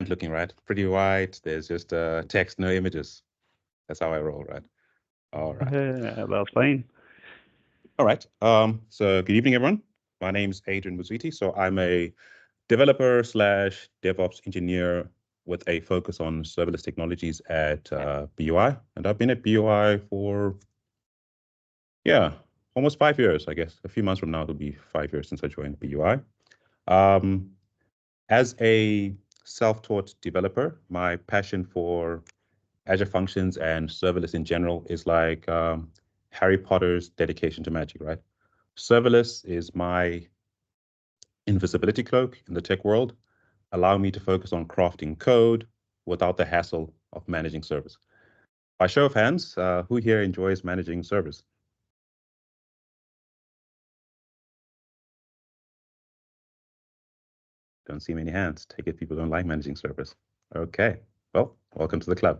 bland looking, right? Pretty white. There's just text, no images. That's how I roll, right? All right. That's fine. All right. So good evening, everyone. My name's Adrian Mudzwiti. So I'm a developer slash DevOps engineer with a focus on serverless technologies at BUI. And I've been at BUI for, almost 5 years, I guess. A few months from now, it'll be 5 years since I joined BUI. As a self-taught developer, my passion for Azure Functions and serverless in general is like Harry Potter's dedication to magic, right? Serverless is my invisibility cloak in the tech world, allowing me to focus on crafting code without the hassle of managing servers. By show of hands, who here enjoys managing servers? Don't see many hands. Take it people don't like managing servers. Okay, well, welcome to the club.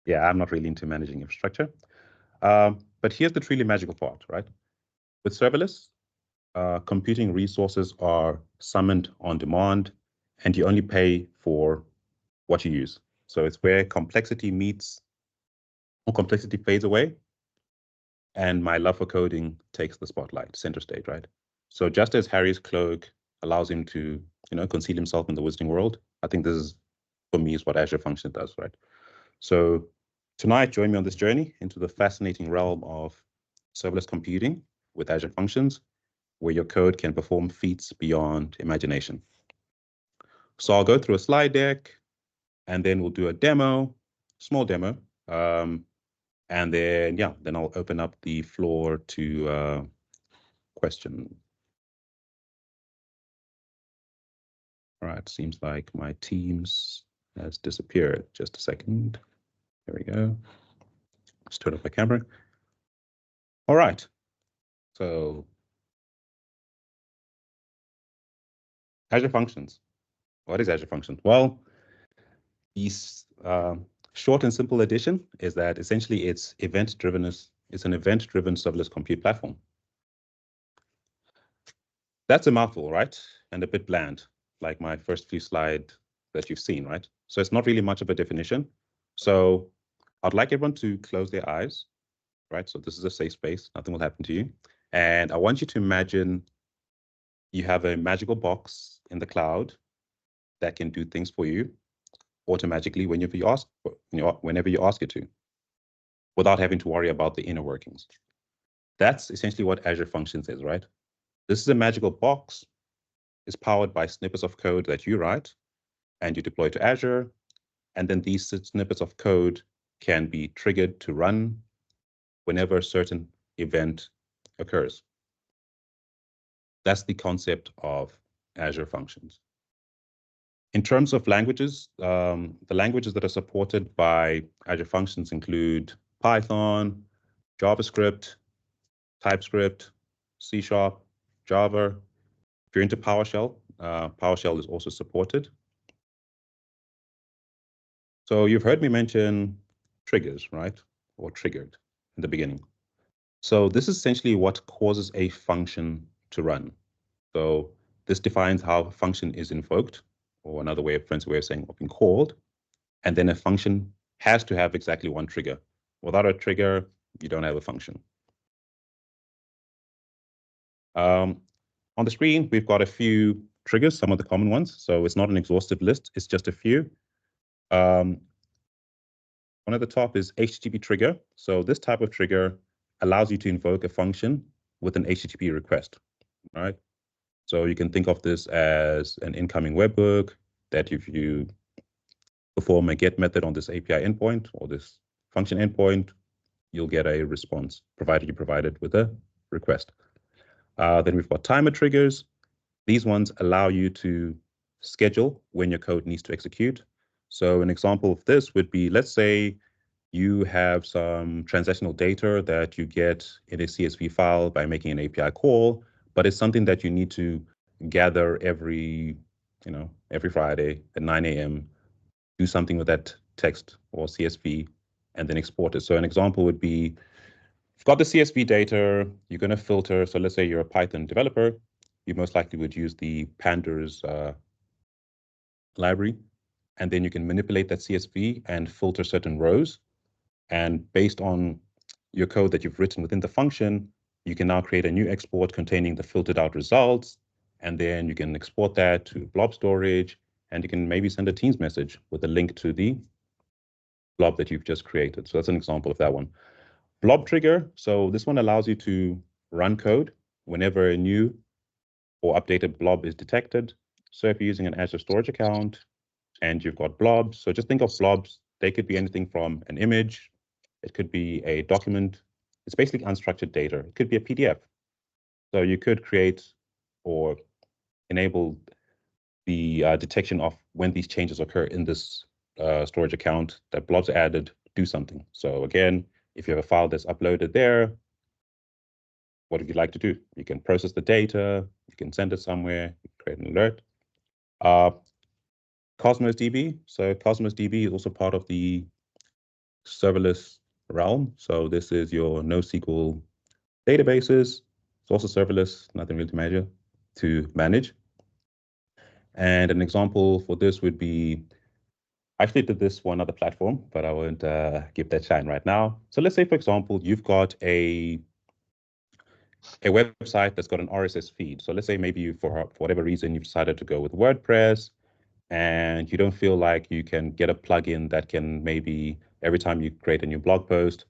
Yeah, I'm not really into managing infrastructure. But here's the truly magical part, right? With serverless, computing resources are summoned on demand, and you only pay for what you use. So it's where complexity meets, or complexity fades away, and my love for coding takes the spotlight, center stage, right? So just as Harry's cloak allows him to, conceal himself in the wizarding world, I think this is, for me, is what Azure Functions does, right? So tonight, join me on this journey into the fascinating realm of serverless computing with Azure Functions, where your code can perform feats beyond imagination. So I'll go through a slide deck, and then we'll do a demo, small demo, and then I'll open up the floor to questions. All right, seems like my Teams has disappeared. Just a second. There we go. Let's turn off my camera. All right. So Azure Functions. What is Azure Functions? Well, the short and simple edition is that essentially it's an event-driven serverless compute platform. That's a mouthful, right? And a bit bland, like my first few slides that you've seen, right? So it's not really much of a definition. So I'd like everyone to close their eyes, right? So this is a safe space. Nothing will happen to you. And I want you to imagine you have a magical box in the cloud that can do things for you automatically whenever you ask it to, without having to worry about the inner workings. That's essentially what Azure Functions is, right? This is a magical box. It's powered by snippets of code that you write and you deploy to Azure. And then these snippets of code can be triggered to run whenever a certain event occurs. That's the concept of Azure Functions. In terms of languages, the languages that are supported by Azure Functions include Python, JavaScript, TypeScript, C#, Java. If you're into PowerShell, PowerShell is also supported. So you've heard me mention triggers, right? Or triggered in the beginning. So this is essentially what causes a function to run. So this defines how a function is invoked, or another fancy way of saying being called. And then a function has to have exactly one trigger. Without a trigger, you don't have a function. On the screen, we've got a few triggers, some of the common ones. So it's not an exhaustive list, it's just a few. One at the top is HTTP trigger. So this type of trigger allows you to invoke a function with an HTTP request, right? So you can think of this as an incoming webhook that if you perform a get method on this API endpoint or this function endpoint, you'll get a response, provided you provide it with a request. Then we've got timer triggers. These ones allow you to schedule when your code needs to execute. So an example of this would be, let's say you have some transactional data that you get in a CSV file by making an API call, but it's something that you need to gather every Friday at 9 a.m., do something with that text or CSV, and then export it. So an example would be, you've got the CSV data, you're going to filter. So let's say you're a Python developer, you most likely would use the pandas library and then you can manipulate that CSV and filter certain rows. And based on your code that you've written within the function, you can now create a new export containing the filtered out results, and then you can export that to blob storage, and you can maybe send a Teams message with a link to the blob that you've just created. So that's an example of that one. Blob trigger. So this one allows you to run code whenever a new or updated blob is detected. So if you're using an Azure storage account and you've got blobs, so just think of blobs. They could be anything from an image. It could be a document. It's basically unstructured data. It could be a PDF. So you could create or enable the detection of when these changes occur in this storage account that blobs are added, do something. So again, if you have a file that's uploaded there, what would you like to do? You can process the data, you can send it somewhere, you can create an alert. Cosmos DB. So Cosmos DB is also part of the serverless realm. So this is your NoSQL databases. It's also serverless, nothing really to manage. And an example for this would be, I actually did this for another platform, but I won't give that shine right now. So let's say, for example, you've got a website that's got an RSS feed. So let's say maybe you, for whatever reason, you've decided to go with WordPress, and you don't feel like you can get a plugin that can maybe every time you create a new blog post,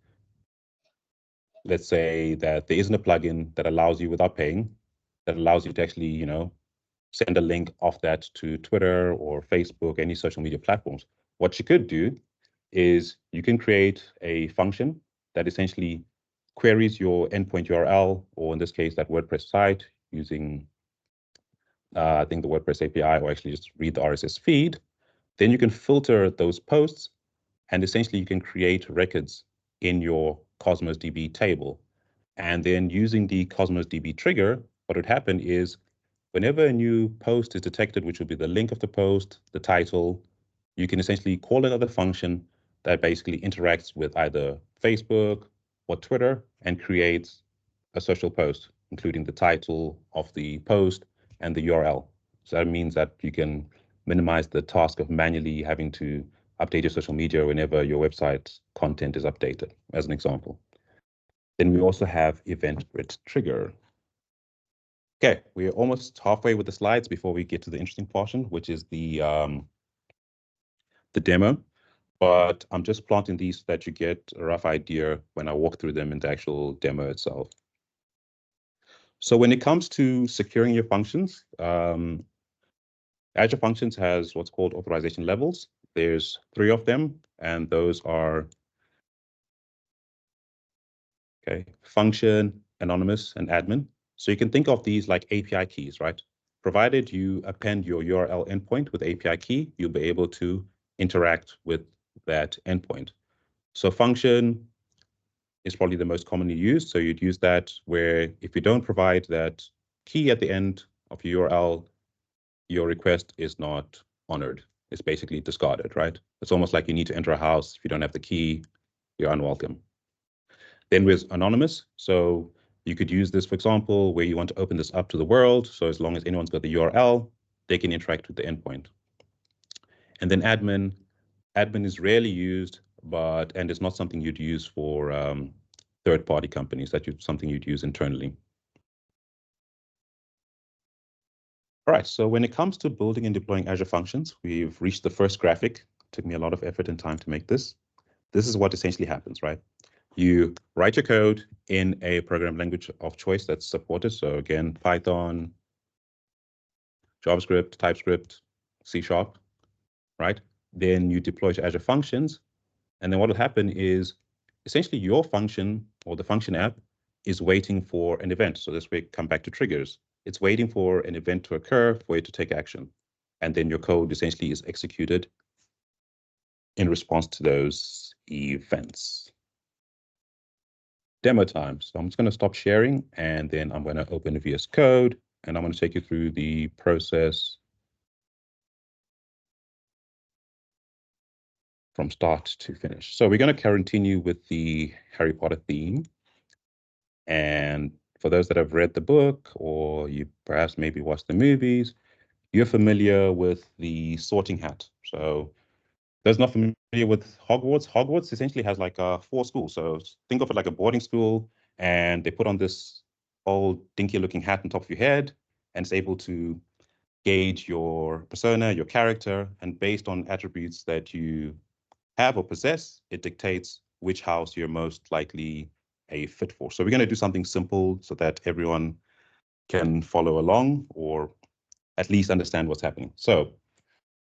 let's say that there isn't a plugin that allows you without paying, that allows you to actually, send a link off that to Twitter or Facebook, any social media platforms. What you could do is you can create a function that essentially queries your endpoint URL, or in this case, that WordPress site using, I think the WordPress API, or actually just read the RSS feed. Then you can filter those posts, and essentially you can create records in your Cosmos DB table. And then using the Cosmos DB trigger, what would happen is whenever a new post is detected, which will be the link of the post, the title, you can essentially call another function that basically interacts with either Facebook or Twitter and creates a social post, including the title of the post and the URL. So that means that you can minimize the task of manually having to update your social media whenever your website content is updated, as an example. Then we also have event grid trigger. Okay, we're almost halfway with the slides before we get to the interesting portion, which is the demo. But I'm just planting these so that you get a rough idea when I walk through them in the actual demo itself. So when it comes to securing your functions, Azure Functions has what's called authorization levels. There's 3 of them, and those are function, anonymous, and admin. So you can think of these like API keys, right? Provided you append your URL endpoint with API key, you'll be able to interact with that endpoint. So function is probably the most commonly used. So you'd use that where if you don't provide that key at the end of your URL, your request is not honored. It's basically discarded, right? It's almost like you need to enter a house. If you don't have the key, you're unwelcome. Then with anonymous, so you could use this, for example, where you want to open this up to the world. So as long as anyone's got the URL, they can interact with the endpoint. And then admin is rarely used, and it's not something you'd use for third-party companies. Something you'd use internally. All right, so when it comes to building and deploying Azure Functions, we've reached the first graphic. It took me a lot of effort and time to make this. This is what essentially happens, right? You write your code in a program language of choice that's supported. So again, Python, JavaScript, TypeScript, C#, right? Then you deploy to Azure Functions. And then what will happen is essentially your function or the function app is waiting for an event. So this way, come back to triggers. It's waiting for an event to occur for it to take action. And then your code essentially is executed in response to those events. Demo time. So I'm just going to stop sharing, and then I'm going to open VS Code, and I'm going to take you through the process from start to finish. So we're going to continue with the Harry Potter theme. And for those that have read the book, or you perhaps maybe watched the movies, you're familiar with the sorting hat. So those not familiar with Hogwarts, Hogwarts essentially has like 4 schools. So think of it like a boarding school, and they put on this old dinky looking hat on top of your head, and it's able to gauge your persona, your character, and based on attributes that you have or possess, it dictates which house you're most likely a fit for. So we're going to do something simple so that everyone can follow along or at least understand what's happening. So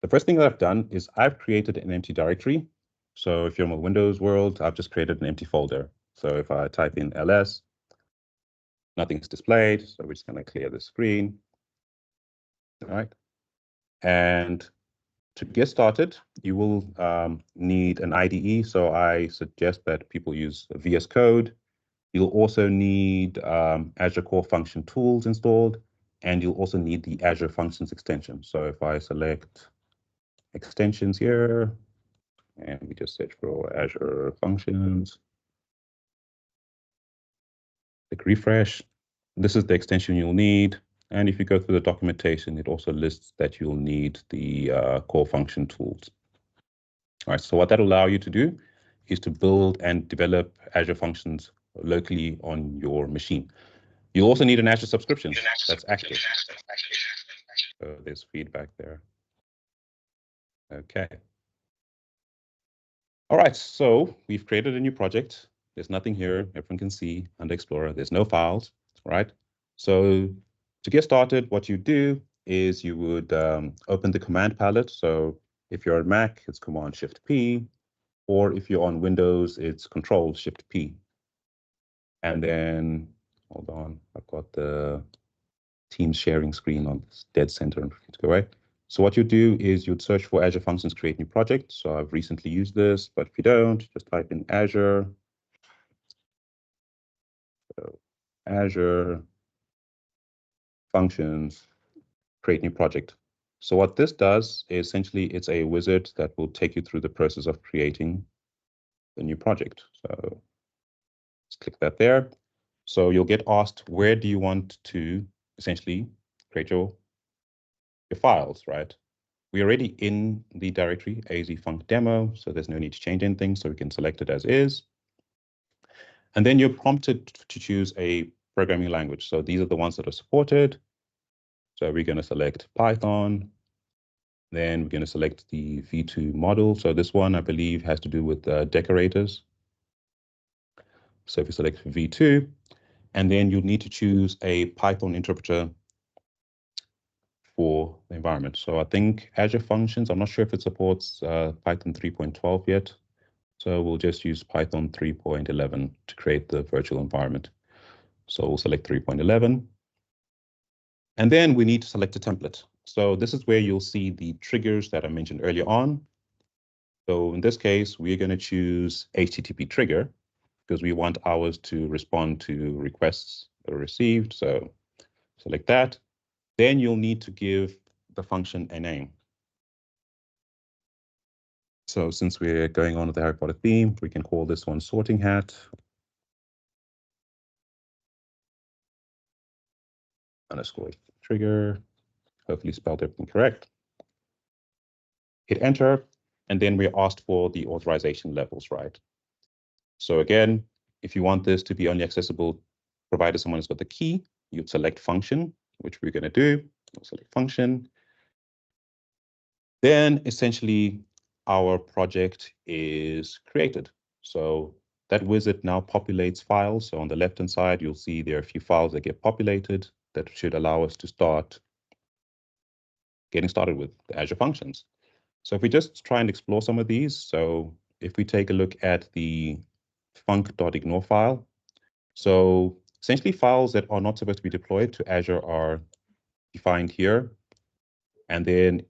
the first thing that I've done is I've created an empty directory. So if you're in a Windows world, I've just created an empty folder. So if I type in ls, nothing's displayed. So we're just going to clear the screen. All right. And to get started, you will need an IDE. So I suggest that people use VS Code. You'll also need Azure Core Function tools installed, and you'll also need the Azure Functions extension. So if I select extensions here, and we just search for Azure Functions, click refresh. This is the extension you'll need. And if you go through the documentation, it also lists that you'll need the core function tools. All right, so what that'll allow you to do is to build and develop Azure Functions locally on your machine. You'll also need an Azure subscription that's active. So there's feedback there. Okay. All right, so we've created a new project. There's nothing here. Everyone can see under Explorer. There's no files, right? So to get started, what you do is you would open the command palette. So if you're on Mac, it's Command-Shift-P, or if you're on Windows, it's Control-Shift-P. And then, hold on, I've got the Teams sharing screen on this dead center to go away. So what you do is you'd search for Azure Functions Create New Project. So I've recently used this, but if you don't, just type in Azure. So Azure Functions Create New Project. So what this does is essentially it's a wizard that will take you through the process of creating the new project. So let's click that there. So you'll get asked, where do you want to essentially create your files, right? We're already in the directory azfunc_demo, so there's no need to change anything, so we can select it as is. And then you're prompted to choose a programming language. So these are the ones that are supported. So we're going to select Python. Then we're going to select the V2 model. So this one, I believe, has to do with decorators. So if you select V2, and then you'll need to choose a Python interpreter for the environment. So I think Azure Functions, I'm not sure if it supports Python 3.12 yet. So we'll just use Python 3.11 to create the virtual environment. So we'll select 3.11. And then we need to select a template. So this is where you'll see the triggers that I mentioned earlier on. So in this case, we're going to choose HTTP trigger because we want ours to respond to requests that are received. So select that. Then you'll need to give the function a name. So since we're going on with the Harry Potter theme, we can call this one sorting hat. Underscore trigger, hopefully spelled everything correct. Hit enter, and then we're asked for the authorization levels, right? So again, if you want this to be only accessible provided someone has got the key, you'd select function, which we're going to do. We'll select function. Then essentially our project is created. So that wizard now populates files. So on the left-hand side, you'll see there are a few files that get populated that should allow us to start getting started with the Azure Functions. So if we just try and explore some of these, so if we take a look at the func.ignore file, so essentially files that are not supposed to be deployed to Azure are defined here. And then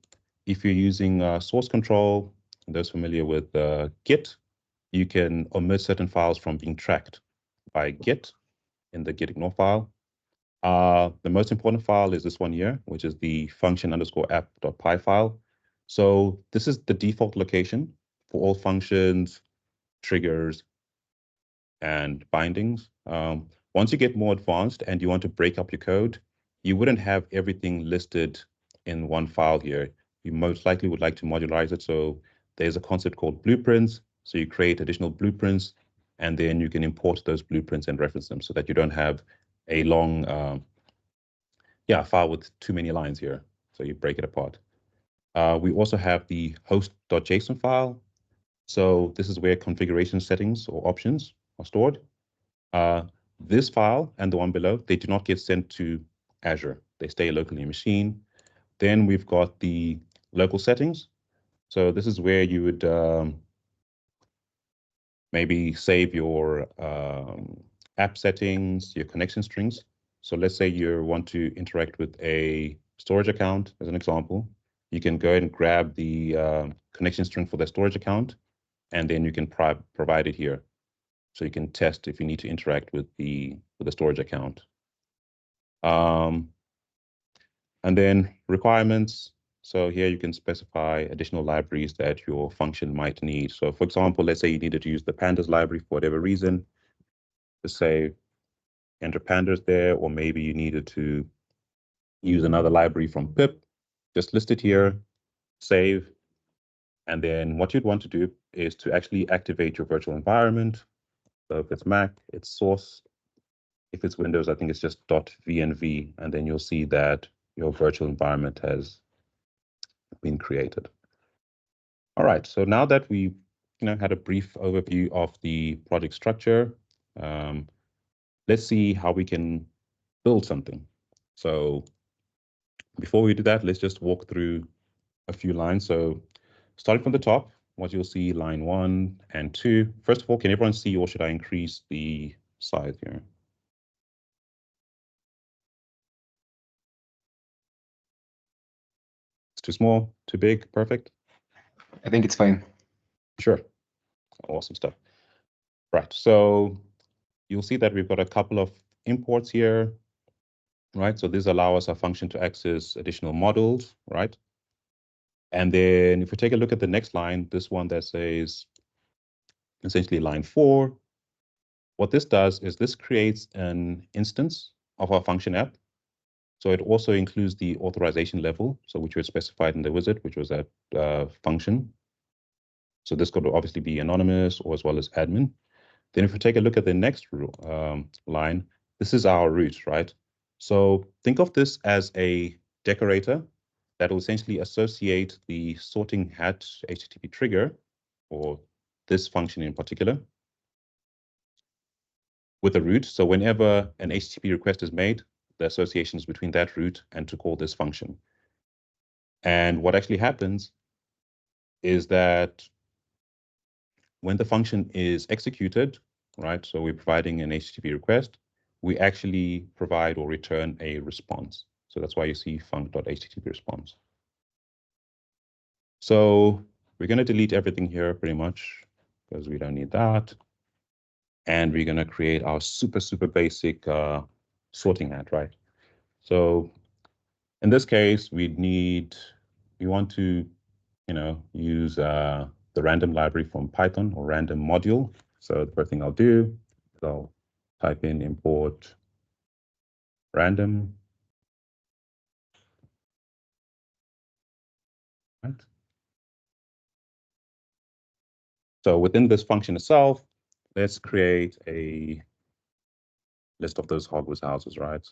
if you're using source control, those familiar with Git, you can omit certain files from being tracked by Git in the git ignore file. The most important file is this one here, which is the function_app.py file. So this is the default location for all functions, triggers, and bindings. Once you get more advanced and you want to break up your code, you wouldn't have everything listed in one file here, you most likely would like to modularize it. So there's a concept called blueprints. So you create additional blueprints, and then you can import those blueprints and reference them so that you don't have a long file with too many lines here. So you break it apart. We also have the host.json file. So this is where configuration settings or options are stored. This file and the one below, they do not get sent to Azure. They stay locally in your machine. Then we've got the local settings. So this is where you would maybe save your app settings, your connection strings. So let's say you want to interact with a storage account, as an example. You can go ahead and grab the connection string for the storage account, and then you can provide it here. So you can test if you need to interact with the storage account. And then requirements. So here you can specify additional libraries that your function might need. So for example, let's say you needed to use the pandas library for whatever reason. Just say enter pandas there, or maybe you needed to use another library from pip. Just list it here, save. And then what you'd want to do is to actually activate your virtual environment. So if it's Mac, it's source. If it's Windows, I think it's just .venv, and then you'll see that your virtual environment has been created. All right, so now that we've had a brief overview of the project structure, let's see how we can build something. So before we do that, let's just walk through a few lines. So starting from the top, what you'll see line 1 and 2. First of all, can everyone see, or should I increase the size here? It's too small, too big, perfect? I think it's fine. Sure, awesome stuff. Right, so you'll see that we've got a couple of imports here, right? So these allow us a function to access additional models, right? And then if we take a look at the next line, this one that says essentially line 4, what this does is this creates an instance of our function app. So it also includes the authorization level, so which was specified in the wizard, which was that function. So this could obviously be anonymous or as well as admin. Then if we take a look at the next line, this is our root, right? So think of this as a decorator that will essentially associate the sorting hat HTTP trigger, or this function in particular, with a root. So whenever an HTTP request is made, the association is between that root and to call this function. And what actually happens is that when the function is executed, right, so we're providing an HTTP request, we actually provide or return a response. So that's why you see func.http response. So we're going to delete everything here pretty much because we don't need that. And we're going to create our super basic sorting hat, right? So in this case, we want to, use the random library from Python, or random module. So the first thing I'll do is I'll type in import random. Right. So within this function itself, let's create a list of those Hogwarts houses, right?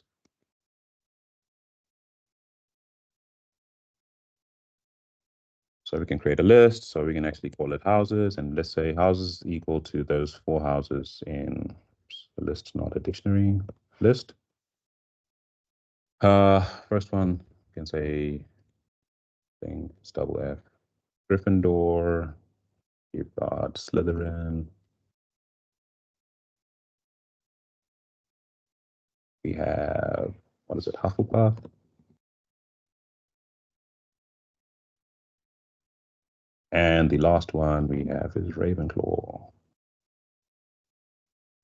So we can create a list, so we can actually call it houses, and let's say houses equal to those 4 houses in the list, not a dictionary list. First one, you can say thing, it's double F. Gryffindor, you've got Slytherin. We have, what is it, Hufflepuff? And the last one we have is Ravenclaw.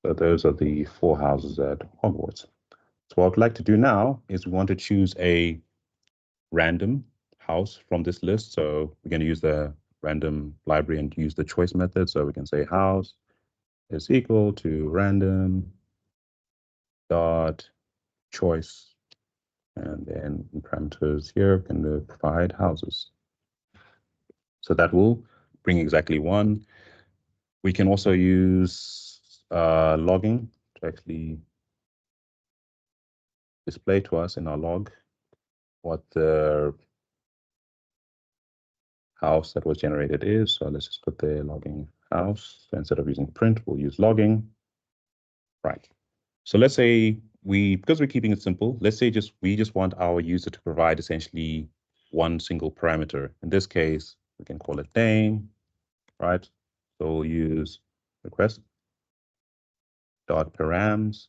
So those are the 4 houses at Hogwarts. So what I'd like to do now is we want to choose a random house from this list. So we're going to use the random library and use the choice method. So we can say house is equal to random dot choice. And then in parameters here, we're going to provide houses. So that will bring exactly one. We can also use logging to actually display to us in our log what the house that was generated is. So let's just put the logging house. So instead of using print, we'll use logging. Right. So let's say because we're keeping it simple, let's say we just want our user to provide essentially one single parameter. In this case, we can call it name, right? So we'll use request dot params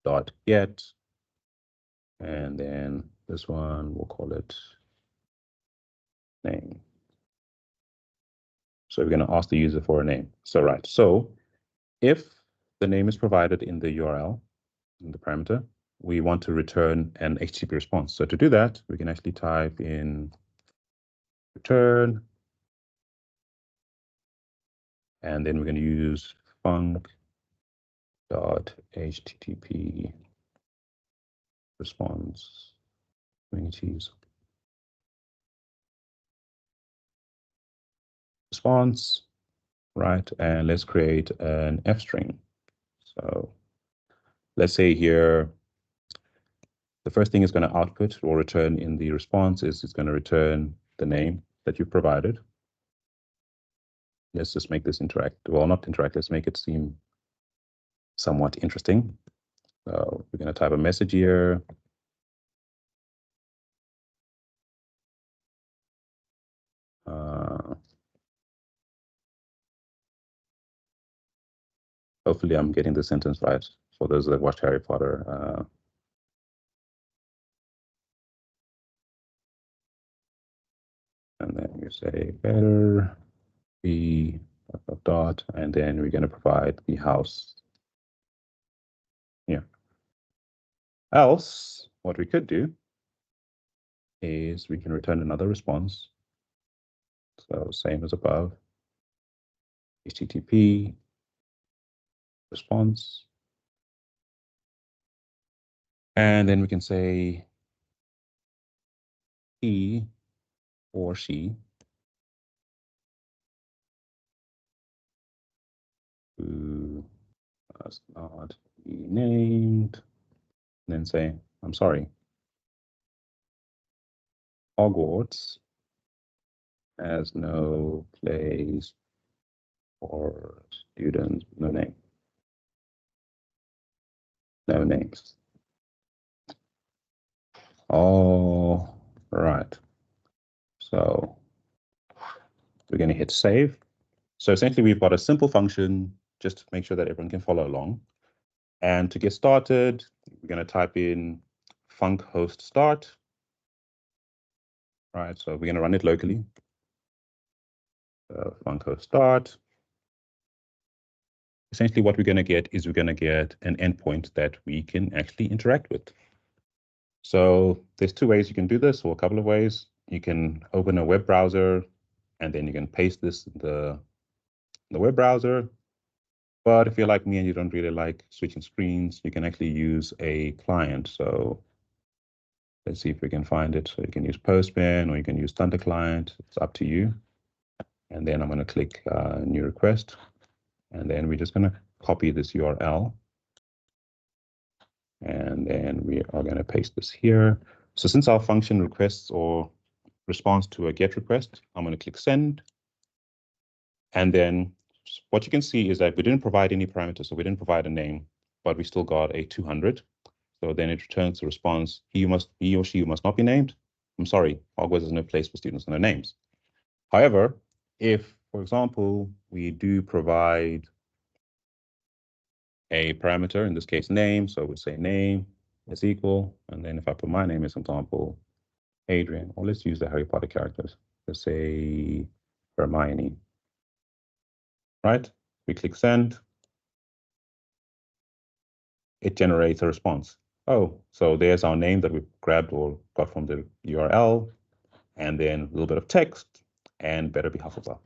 dot get, and then this one we'll call it name. So we're going to ask the user for a name. So right. So if the name is provided in the URL, in the parameter, we want to return an HTTP response. So to do that, we can actually type in return, and then we're going to use func.http response communities response, right? And let's create an F string. So let's say here, the first thing it's going to output or return in the response is it's going to return the name that you provided. Let's just make this well, not interact, let's make it seem somewhat interesting. So we're going to type a message here. Hopefully I'm getting the sentence right for those that watched Harry Potter. And then you say better be dot, and then we're going to provide the house here. Else, what we could do is we can return another response. So same as above, HTTP response. And then we can say he or she who must not be named, and then say, I'm sorry, Hogwarts has no place for students, no name, no names. All right. So we're going to hit save. So essentially, we've got a simple function just to make sure that everyone can follow along. And to get started, we're going to type in func host start. Right, so we're going to run it locally. Func host start. Essentially, what we're going to get is we're going to get an endpoint that we can actually interact with. So there's two ways you can do this, or a couple of ways. You can open a web browser, and then you can paste this in the web browser. But if you're like me and you don't really like switching screens, you can actually use a client. So let's see if we can find it. So you can use Postman or you can use Thunder Client. It's up to you. And then I'm going to click new request. And then we're just going to copy this URL. And then we are going to paste this here. So since our function requests or responds to a GET request, I'm going to click send. And then what you can see is that we didn't provide any parameters. So we didn't provide a name, but we still got a 200. So then it returns the response, he or she must not be named. I'm sorry, Hogwarts has no place for students and their names. However, if, for example, we do provide a parameter, in this case, name, so we say name is equal, and then if I put my name as example, Adrian, or let's use the Harry Potter characters, let's say Hermione, right? We click send. It generates a response. Oh, so there's our name that we grabbed or got from the URL, and then a little bit of text, and better be Hufflepuff.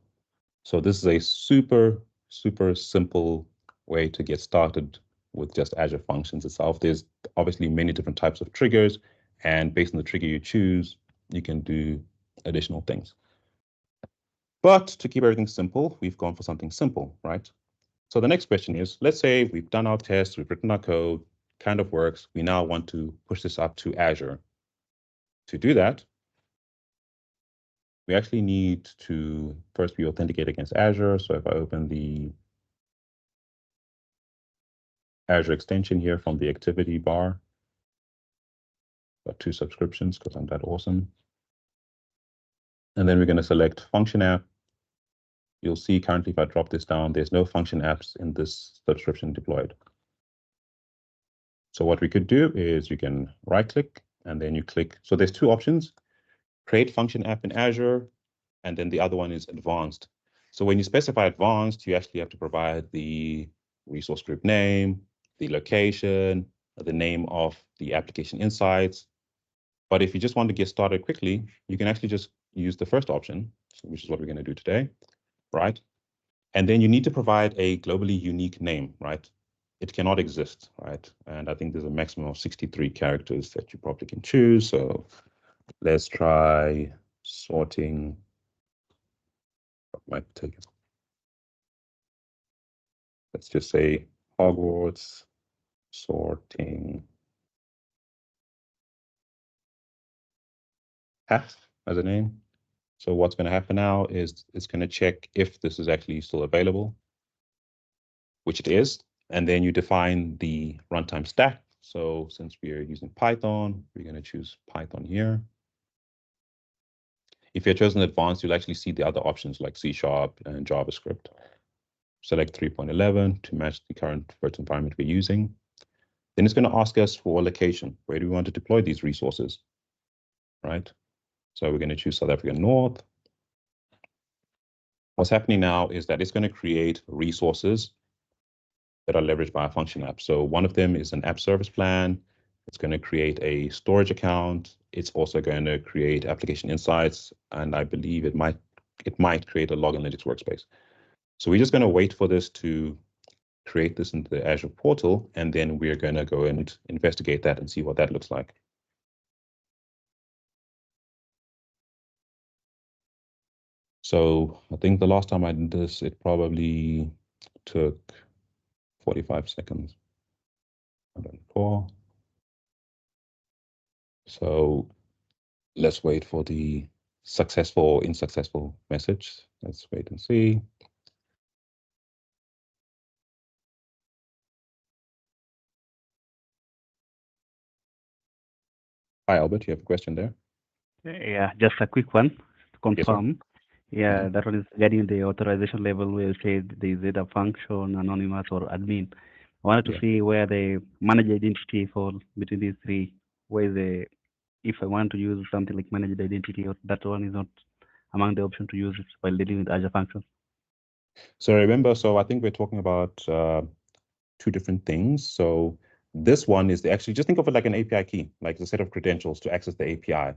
So this is a super, super simple way to get started with just Azure Functions itself. There's obviously many different types of triggers, and based on the trigger you choose, you can do additional things. But to keep everything simple, we've gone for something simple, right? So the next question is, let's say we've done our tests, we've written our code, kind of works. We now want to push this up to Azure. To do that, we actually need to first be authenticated against Azure. So if I open the Azure extension here from the activity bar, got 2 subscriptions because I'm that awesome. And then we're going to select function app. You'll see currently if I drop this down, there's no function apps in this subscription deployed. So what we could do is you can right click and then you click. So there's 2 options, create function app in Azure, and then the other one is advanced. So when you specify advanced, you actually have to provide the resource group name, the location, the name of the application insights. But if you just want to get started quickly, you can actually just use the first option, which is what we're going to do today, right? And then you need to provide a globally unique name, right? It cannot exist, right? And I think there's a maximum of 63 characters that you probably can choose. So let's try sorting. Might take it. Let's just say Hogwarts sorting path as a name. So what's going to happen now is it's going to check if this is actually still available, which it is. And then you define the runtime stack. So since we are using Python, we're going to choose Python here. If you're chosen advanced, you'll actually see the other options like C# and JavaScript. Select 3.11 to match the current virtual environment we're using. Then it's going to ask us for a location. Where do we want to deploy these resources, right? So we're going to choose South Africa North. What's happening now is that it's going to create resources that are leveraged by a function app. So one of them is an app service plan. It's going to create a storage account. It's also going to create application insights, and I believe it might create a log analytics workspace. So we're just going to wait for this to create this into the Azure portal, and then we're going to go and investigate that and see what that looks like. So I think the last time I did this, it probably took 45 seconds. I don't recall. So let's wait for the successful or unsuccessful message. Let's wait and see. Hi, Albert, you have a question there? Yeah, just a quick one to confirm. Yes, that one is getting the authorization level where you say is it a function, anonymous, or admin. I wanted to see where the managed identity falls between these 3. Where the if I want to use something like managed identity, or that one is not among the options to use it while dealing with Azure Functions. So remember, I think we're talking about 2 different things. So this one is actually, just think of it like an API key, like a set of credentials to access the API.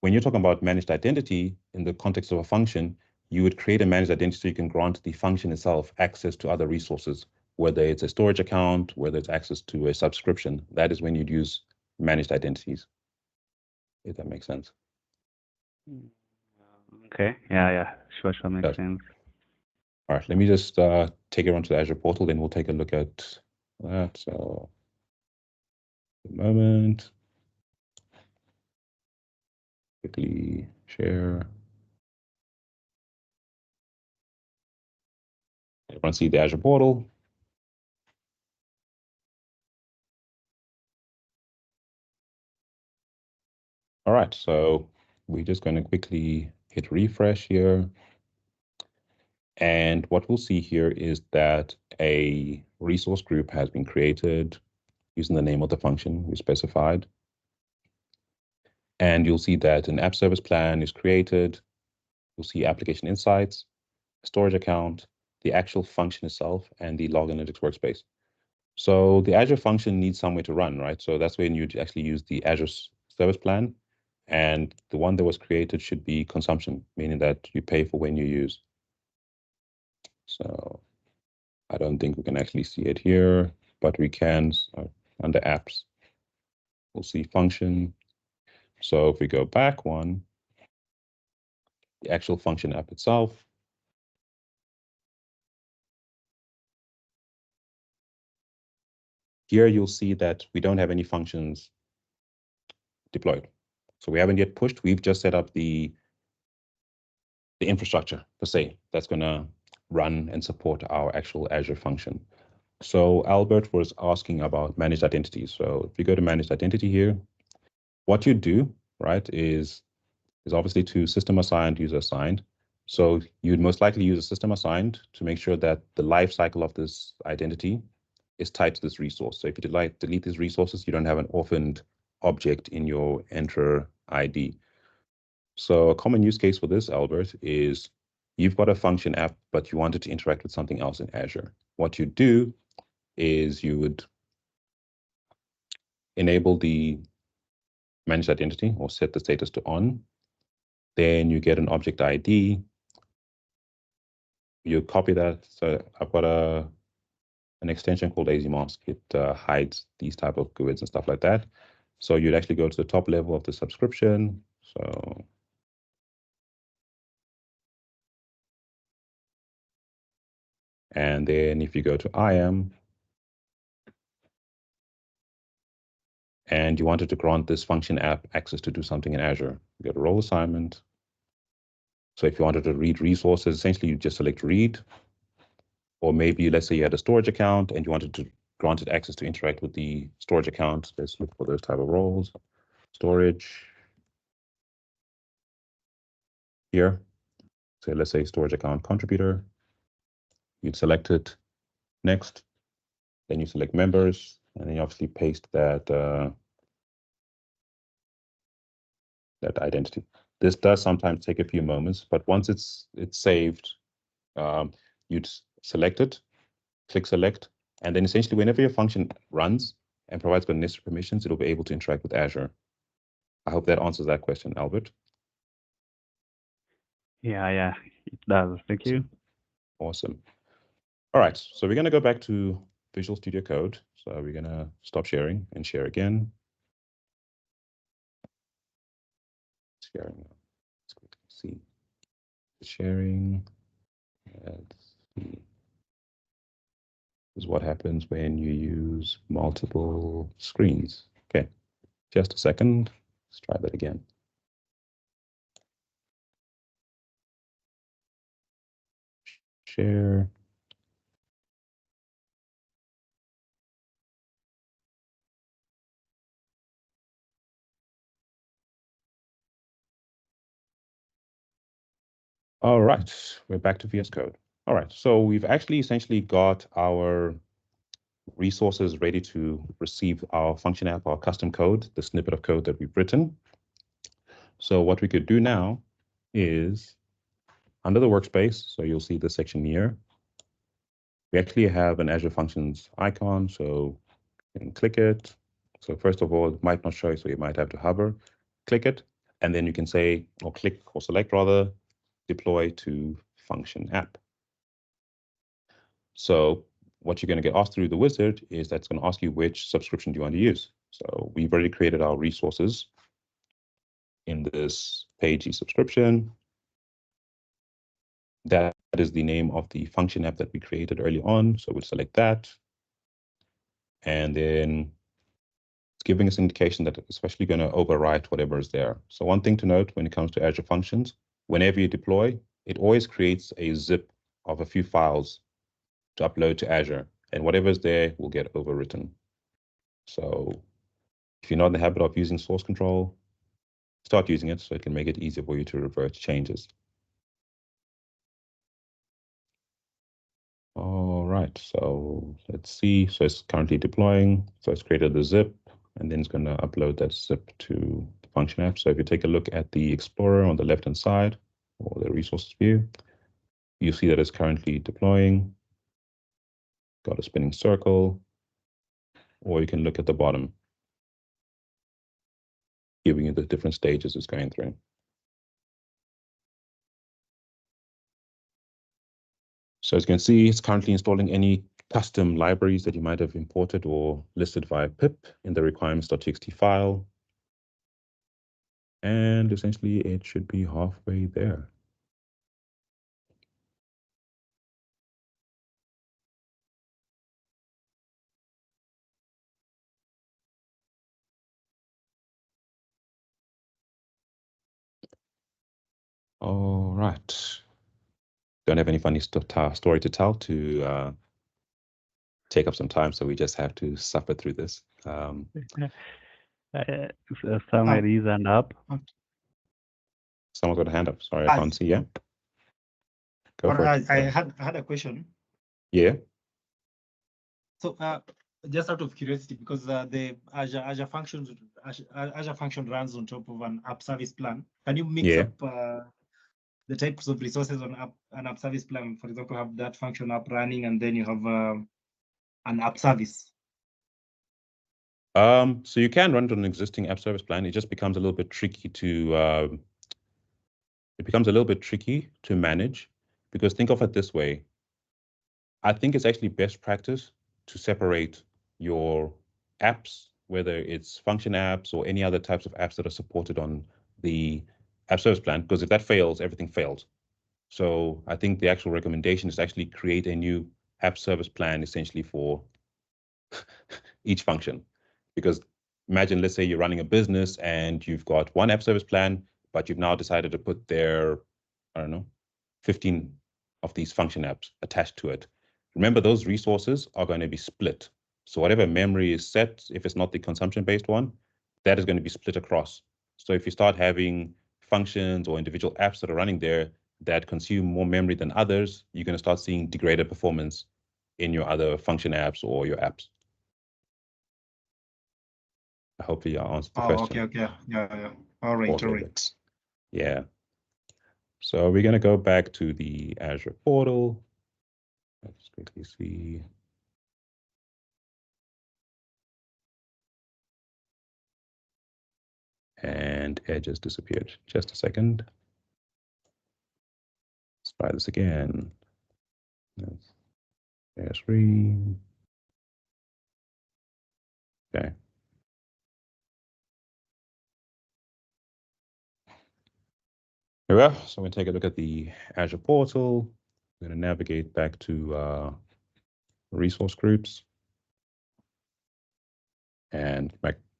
When you're talking about managed identity in the context of a function, you would create a managed identity so you can grant the function itself access to other resources, whether it's a storage account, whether it's access to a subscription. That is when you'd use managed identities, if that makes sense. Okay, yeah, sure, makes sense. All right, let me just take everyone to the Azure portal, then we'll take a look at that. So, a moment. Quickly share. Everyone see the Azure portal. All right, so we're just going to quickly hit refresh here. And what we'll see here is that a resource group has been created using the name of the function we specified. And you'll see that an app service plan is created. You'll see application insights, storage account, the actual function itself, and the log analytics workspace. So the Azure function needs somewhere to run, right? So that's when you actually use the Azure service plan. And the one that was created should be consumption, meaning that you pay for when you use. So I don't think we can actually see it here. but we can, under apps, we'll see function. So if we go back one, the actual function app itself, here you'll see that we don't have any functions deployed. So we haven't yet pushed, we've just set up the infrastructure per se that's gonna run and support our actual Azure function. So Albert was asking about managed identities. So if you go to managed identity here, what you do, right, is obviously to system assigned, user assigned. So you'd most likely use a system assigned to make sure that the life cycle of this identity is tied to this resource. So if you delete these resources, you don't have an orphaned object in your enter ID. So a common use case for this, Albert, is you've got a function app, but you wanted to interact with something else in Azure. What you do is you would enable the managed identity or set the status to on. Then you get an object ID. You copy that. So I've got an extension called AZMask. It hides these type of GUIDs and stuff like that. So you'd actually go to the top level of the subscription. So and then if you go to IAM and you wanted to grant this function app access to do something in Azure, you get a role assignment. So if you wanted to read resources, essentially you just select read. Or maybe let's say you had a storage account and you wanted to grant it access to interact with the storage account. Let's look for those type of roles. Storage here. So let's say storage account contributor. You'd select it. Next. Then you select members, and then you obviously paste that that identity. This does sometimes take a few moments, but once it's saved, you'd select it, click select, and then essentially whenever your function runs and provides the necessary permissions, it'll be able to interact with Azure. I hope that answers that question, Albert. Yeah, it does. Thank you. Awesome. All right, so we're going to go back to Visual Studio Code. So we're going to stop sharing and share again. Sharing. Let's quickly see. Sharing. Let's see. This is what happens when you use multiple screens. Okay, just a second. Let's try that again. Share. All right, we're back to VS Code. All right, so we've actually essentially got our resources ready to receive our function app, our custom code, the snippet of code that we've written. So what we could do now is under the workspace, so you'll see this section here, we actually have an Azure Functions icon, so you can click it. So first of all, it might not show you, so you might have to hover, click it, and then you can say, or click or select rather, deploy to function app. So what you're going to get asked through the wizard is that's going to ask you which subscription do you want to use. So we've already created our resources in this page subscription. That is the name of the function app that we created early on. So we'll select that. And then it's giving us an indication that it's especially going to overwrite whatever is there. So one thing to note when it comes to Azure Functions, whenever you deploy, it always creates a zip of a few files to upload to Azure. And whatever is there will get overwritten. So if you're not in the habit of using source control, start using it so it can make it easier for you to revert changes. All right, so let's see. So it's currently deploying. So it's created the zip, and then it's going to upload that zip to the function app. So if you take a look at the Explorer on the left-hand side, or the resources view, you see that it's currently deploying. Got a spinning circle, or you can look at the bottom, giving you the different stages it's going through. So as you can see, it's currently installing any custom libraries that you might have imported or listed via pip in the requirements.txt file. And essentially it should be halfway there. All right. Don't have any funny story to tell to take up some time, so we just have to suffer through this. Somewhere is and up. Someone's got a hand up. Sorry, I can't see. Yeah. Go for it. I had a question. Yeah. So just out of curiosity, because the Azure function runs on top of an app service plan. Can you mix up the types of resources on an app service plan? For example, have that function up running, and then you have an app service. So you can run it on an existing app service plan. It just becomes a little bit tricky to manage, because think of it this way. I think it's actually best practice to separate your apps, whether it's function apps or any other types of apps that are supported on the app service plan, because if that fails, everything fails. So I think the actual recommendation is to actually create a new app service plan essentially for each function. Because imagine, let's say you're running a business and you've got one app service plan, but you've now decided to put there, I don't know, 15 of these function apps attached to it. Remember, those resources are going to be split. So whatever memory is set, if it's not the consumption-based one, that is going to be split across. So if you start having functions or individual apps that are running there that consume more memory than others, you're going to start seeing degraded performance in your other function apps or your apps. Hopefully I answered the question. Okay. Yeah. All right. Yeah. So we're going to go back to the Azure portal. Let's quickly see. And Edge has disappeared. Just a second. Let's try this again. Let's read. Okay. Here we are. So we're going to take a look at the Azure portal. We're going to navigate back to resource groups and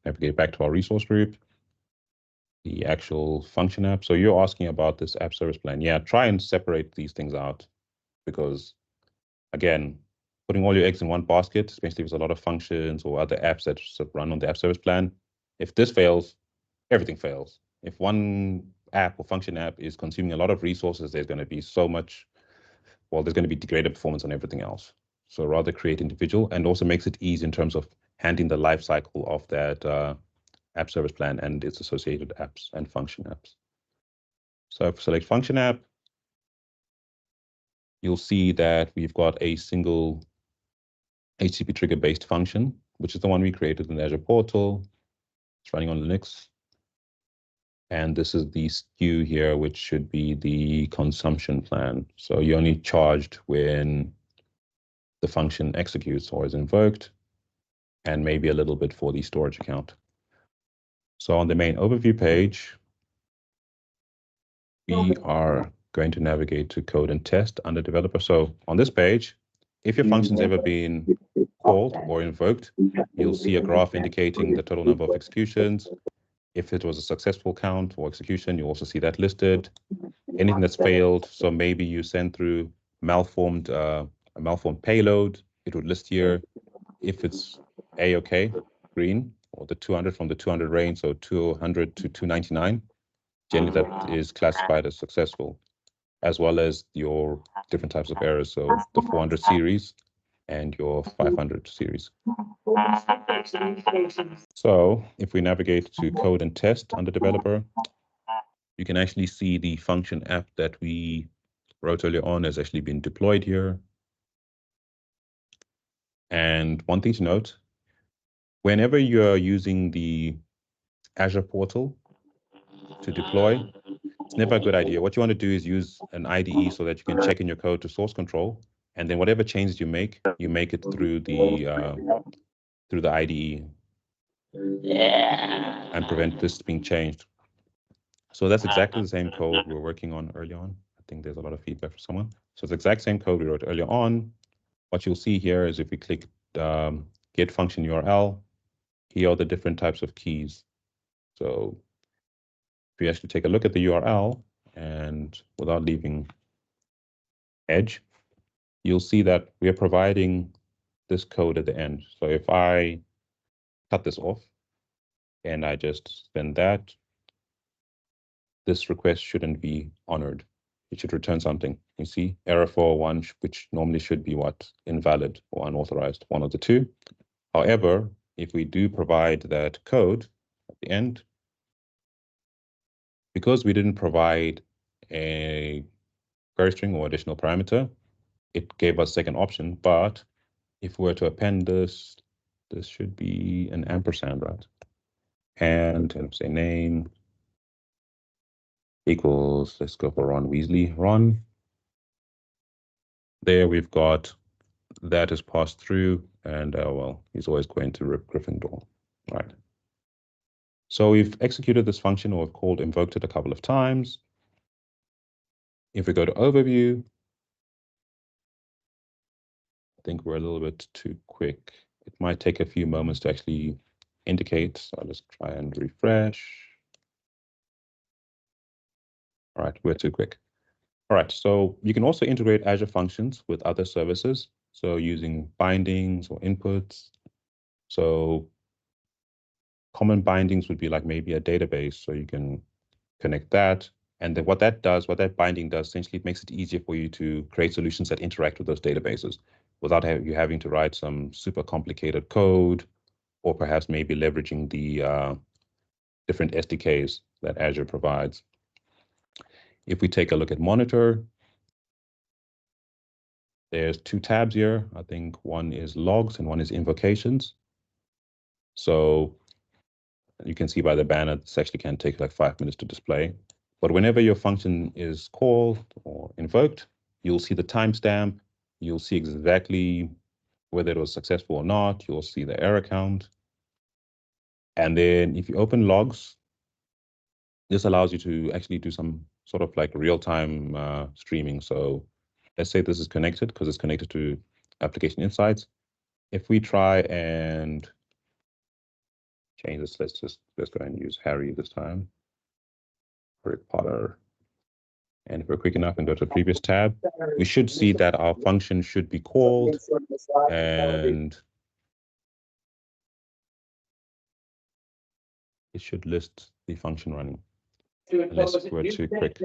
navigate back to our resource group, the actual function app. So you're asking about this app service plan. Yeah, try and separate these things out, because again, putting all your eggs in one basket, especially if there's a lot of functions or other apps that run on the app service plan, if this fails, everything fails. If one app or function app is consuming a lot of resources, there's going to be there's going to be degraded performance on everything else. So rather create individual, and also makes it easy in terms of handling the life cycle of that app service plan and its associated apps and function apps. So if we select function app, you'll see that we've got a single HTTP trigger-based function, which is the one we created in the Azure portal. It's running on Linux. And this is the SKU here, which should be the consumption plan. So you're only charged when the function executes or is invoked, and maybe a little bit for the storage account. So on the main overview page, we are going to navigate to code and test under developer. So on this page, if your function's ever been called or invoked, you'll see a graph indicating the total number of executions. If it was a successful count or execution, you also see that listed. Anything that's failed, so maybe you send through a malformed payload, it would list here. If it's A-OK, green, or the 200 from the 200 range, so 200 to 299, generally that is classified as successful, as well as your different types of errors, so the 400 series and your 500 series. So if we navigate to code and test under developer, you can actually see the function app that we wrote earlier on has actually been deployed here. And one thing to note, whenever you're using the Azure portal to deploy, it's never a good idea. What you want to do is use an IDE so that you can check in your code to source control And then whatever changes you make it through the IDE and prevent this being changed. So that's exactly the same code we were working on early on. I think there's a lot of feedback from someone. So it's the exact same code we wrote earlier on. What you'll see here is if we click get function URL, here are the different types of keys. So if you actually take a look at the URL and without leaving Edge, you'll see that we are providing this code at the end. So if I cut this off and I just send that, this request shouldn't be honored. It should return something. You see, error 401, which normally should be what? Invalid or unauthorized, one of the two. However, if we do provide that code at the end, because we didn't provide a query string or additional parameter, it gave us second option. But if we were to append this, this should be an ampersand, right? And say name equals, let's go for Ron Weasley, Ron. There we've got that is passed through, and well, he's always going to rip Gryffindor, right? So we've executed this function, or we've called invoked it a couple of times. If we go to overview, I think we're a little bit too quick. It might take a few moments to actually indicate. So I'll just try and refresh. All right, we're too quick. All right, so you can also integrate Azure Functions with other services. So using bindings or inputs. So common bindings would be like maybe a database. So you can connect that. And then what that binding does, essentially, it makes it easier for you to create solutions that interact with those databases without you having to write some super complicated code, or perhaps maybe leveraging the different SDKs that Azure provides. If we take a look at Monitor, there's two tabs here. I think one is logs and one is invocations. So you can see by the banner, this actually can take like 5 minutes to display. But whenever your function is called or invoked, you'll see the timestamp. You'll see exactly whether it was successful or not. You'll see the error count. And then if you open logs, this allows you to actually do some sort of like real-time streaming. So let's say this is connected because it's connected to Application Insights. If we try and change this, let's go and use Harry this time. Harry Potter. And if we're quick enough and go to the previous tab, we should see that our function should be called, and it should list the function running, unless we're too quick.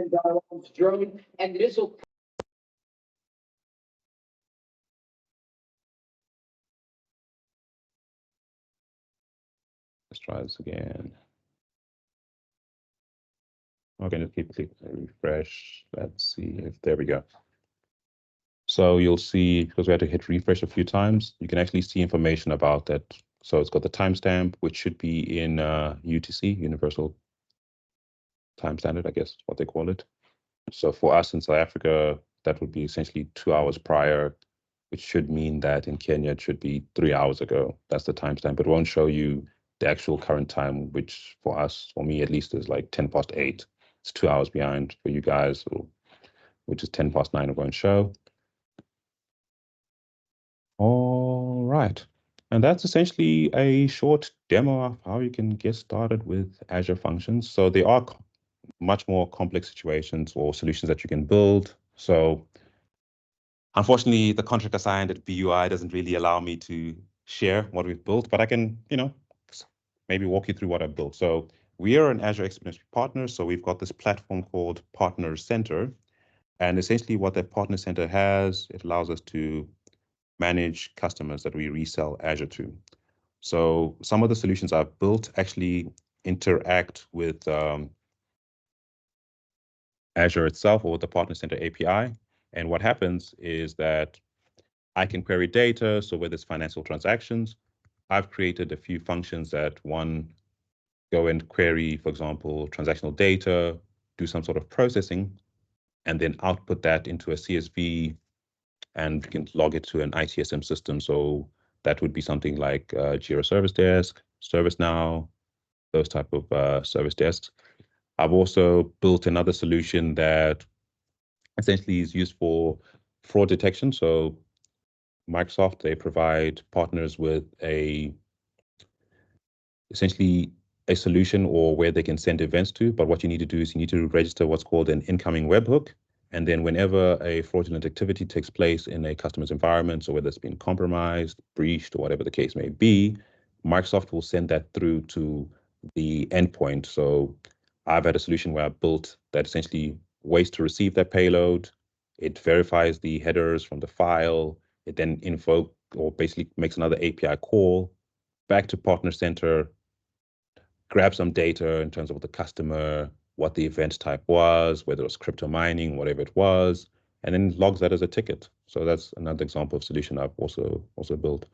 Let's try this again. Okay, just keep clicking, refresh. Let's see if, there we go. So you'll see, because we had to hit refresh a few times, you can actually see information about that. So it's got the timestamp, which should be in UTC, Universal Time Standard, I guess what they call it. So for us in South Africa, that would be essentially 2 hours prior, which should mean that in Kenya, it should be 3 hours ago. That's the timestamp, but it won't show you the actual current time, which for us, for me at least, is like 8:10. It's 2 hours behind for you guys, which is 9:10. It won't show. All right. And that's essentially a short demo of how you can get started with Azure Functions. So there are much more complex situations or solutions that you can build. So unfortunately, the contract I signed at BUI doesn't really allow me to share what we've built, but I can, maybe walk you through what I've built. So we are an Azure Exponential partner. So we've got this platform called Partner Center. And essentially what that Partner Center has, it allows us to manage customers that we resell Azure to. So some of the solutions I've built actually interact with Azure itself or the Partner Center API. And what happens is that I can query data. So whether it's financial transactions, I've created a few functions that go and query, for example, transactional data, do some sort of processing, and then output that into a CSV and we can log it to an ITSM system. So that would be something like Jira Service Desk, ServiceNow, those type of service desks. I've also built another solution that essentially is used for fraud detection. So Microsoft, they provide partners with essentially a solution or where they can send events to. But what you need to do is you need to register what's called an incoming webhook. And then whenever a fraudulent activity takes place in a customer's environment, so whether it's been compromised, breached, or whatever the case may be, Microsoft will send that through to the endpoint. So I've had a solution where I built that essentially waits to receive that payload. It verifies the headers from the file. It then invoke or basically makes another API call back to Partner Center, grab some data in terms of the customer, what the event type was, whether it was crypto mining, whatever it was, and then logs that as a ticket. So that's another example of solution I've also built.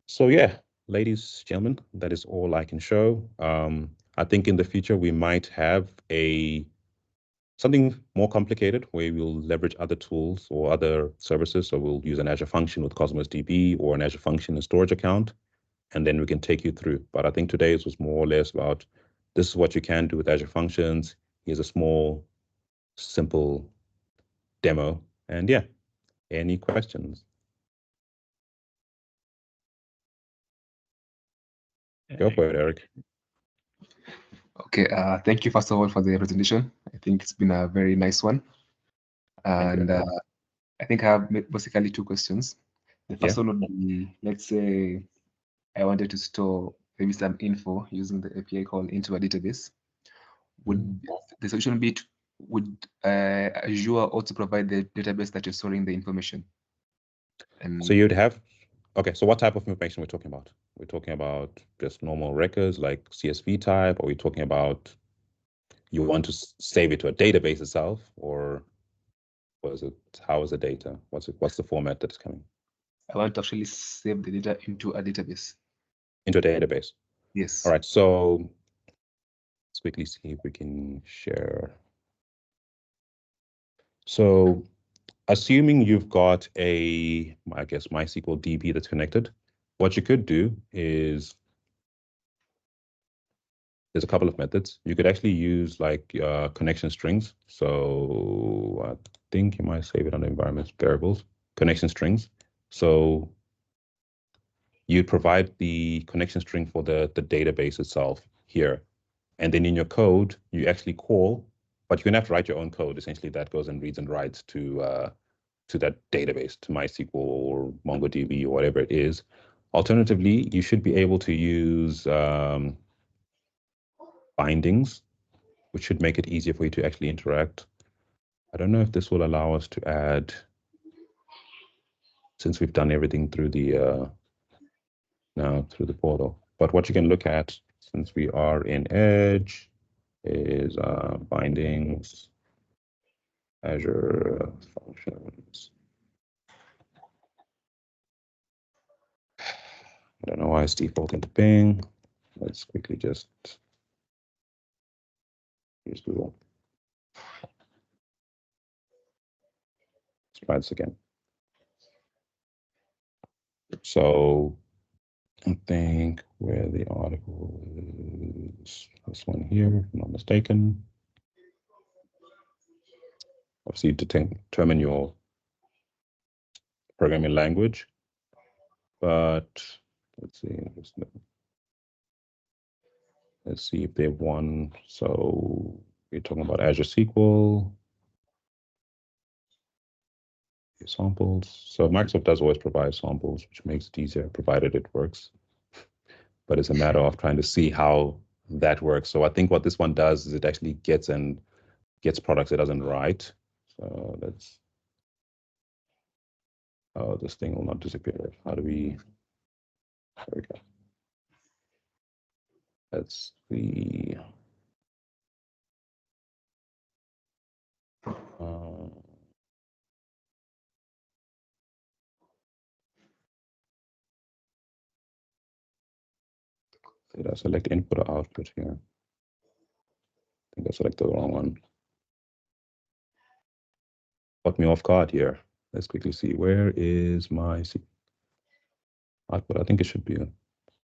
So yeah, ladies, gentlemen, that is all I can show. I think in the future we might have something more complicated where we'll leverage other tools or other services. So we'll use an Azure function with Cosmos DB or an Azure function and storage account, and then we can take you through. But I think today's was more or less about this is what you can do with Azure Functions. Here's a small, simple demo. And yeah, any questions? Go for it, Eric. Okay, thank you first of all for the presentation. I think it's been a very nice one. And I think I have basically two questions. The first one would be, let's say I wanted to store maybe some info using the API call into a database. Would the solution be, would Azure also provide the database that you're storing the information? And so you'd have, okay, so what type of information we're talking about? We're talking about just normal records like CSV type, or we're talking about you want to save it to a database itself, or was it, how is the data? What's the format that's coming? I want to actually save the data into a database. Into a database? Yes. All right, so let's quickly see if we can share. So assuming you've got a, I guess, MySQL DB that's connected, what you could do is there's a couple of methods. You could actually use like connection strings. So I think you might save it under environment variables, connection strings. So you provide the connection string for the database itself here. And then in your code, you actually call, but you're gonna have to write your own code. Essentially that goes and reads and writes to that database, to MySQL or MongoDB or whatever it is. Alternatively, you should be able to use bindings, which should make it easier for you to actually interact. I don't know if this will allow us to add, since we've done everything through the now through the portal. But what you can look at, since we are in Edge, is bindings, Azure Functions. I don't know why it's defaulting to Bing. Let's quickly just use Google. Let's try this again. So I think where the article is, this one here, if I'm not mistaken. Obviously, determine your programming language, but let's see. Let's see if they have one. So we're talking about Azure SQL. Samples. So Microsoft does always provide samples, which makes it easier, provided it works. But it's a matter of trying to see how that works. So I think what this one does is it actually gets products it doesn't write. So let's, oh, this thing will not disappear. How do we, there we go. That's the, did I select input or output here? I think I selected the wrong one. Caught me off guard here. Let's quickly see. Where is my output? I think it should be.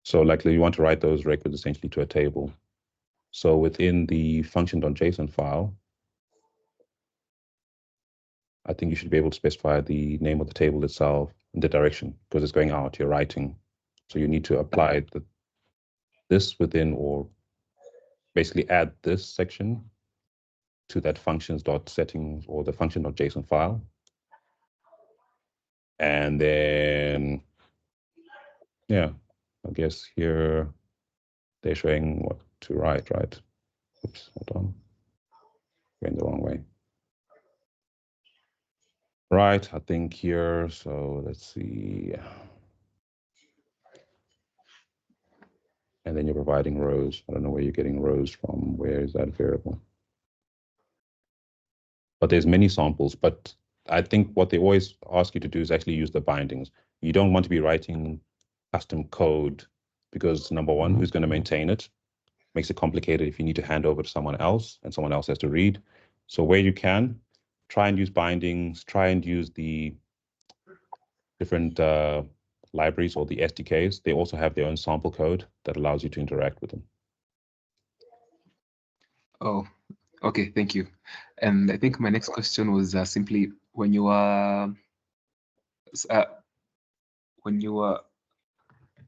So likely you want to write those records essentially to a table. So within the function.json file, I think you should be able to specify the name of the table itself and the direction, because it's going out, you're writing. So you need to apply this within, or basically add this section to that functions.settings or the function.json file. And then, yeah, I guess here they're showing what to write, right? Oops, hold on. Going the wrong way. Right, I think here, so let's see. And then you're providing rows. I don't know where you're getting rows from. Where is that variable? But there's many samples, but I think what they always ask you to do is actually use the bindings. You don't want to be writing custom code because number one, who's going to maintain it? Makes it complicated if you need to hand over to someone else and someone else has to read. So where you can, try and use bindings, try and use the different libraries or the SDKs. They also have their own sample code that allows you to interact with them. Oh, okay, thank you. And I think my next question was simply when you are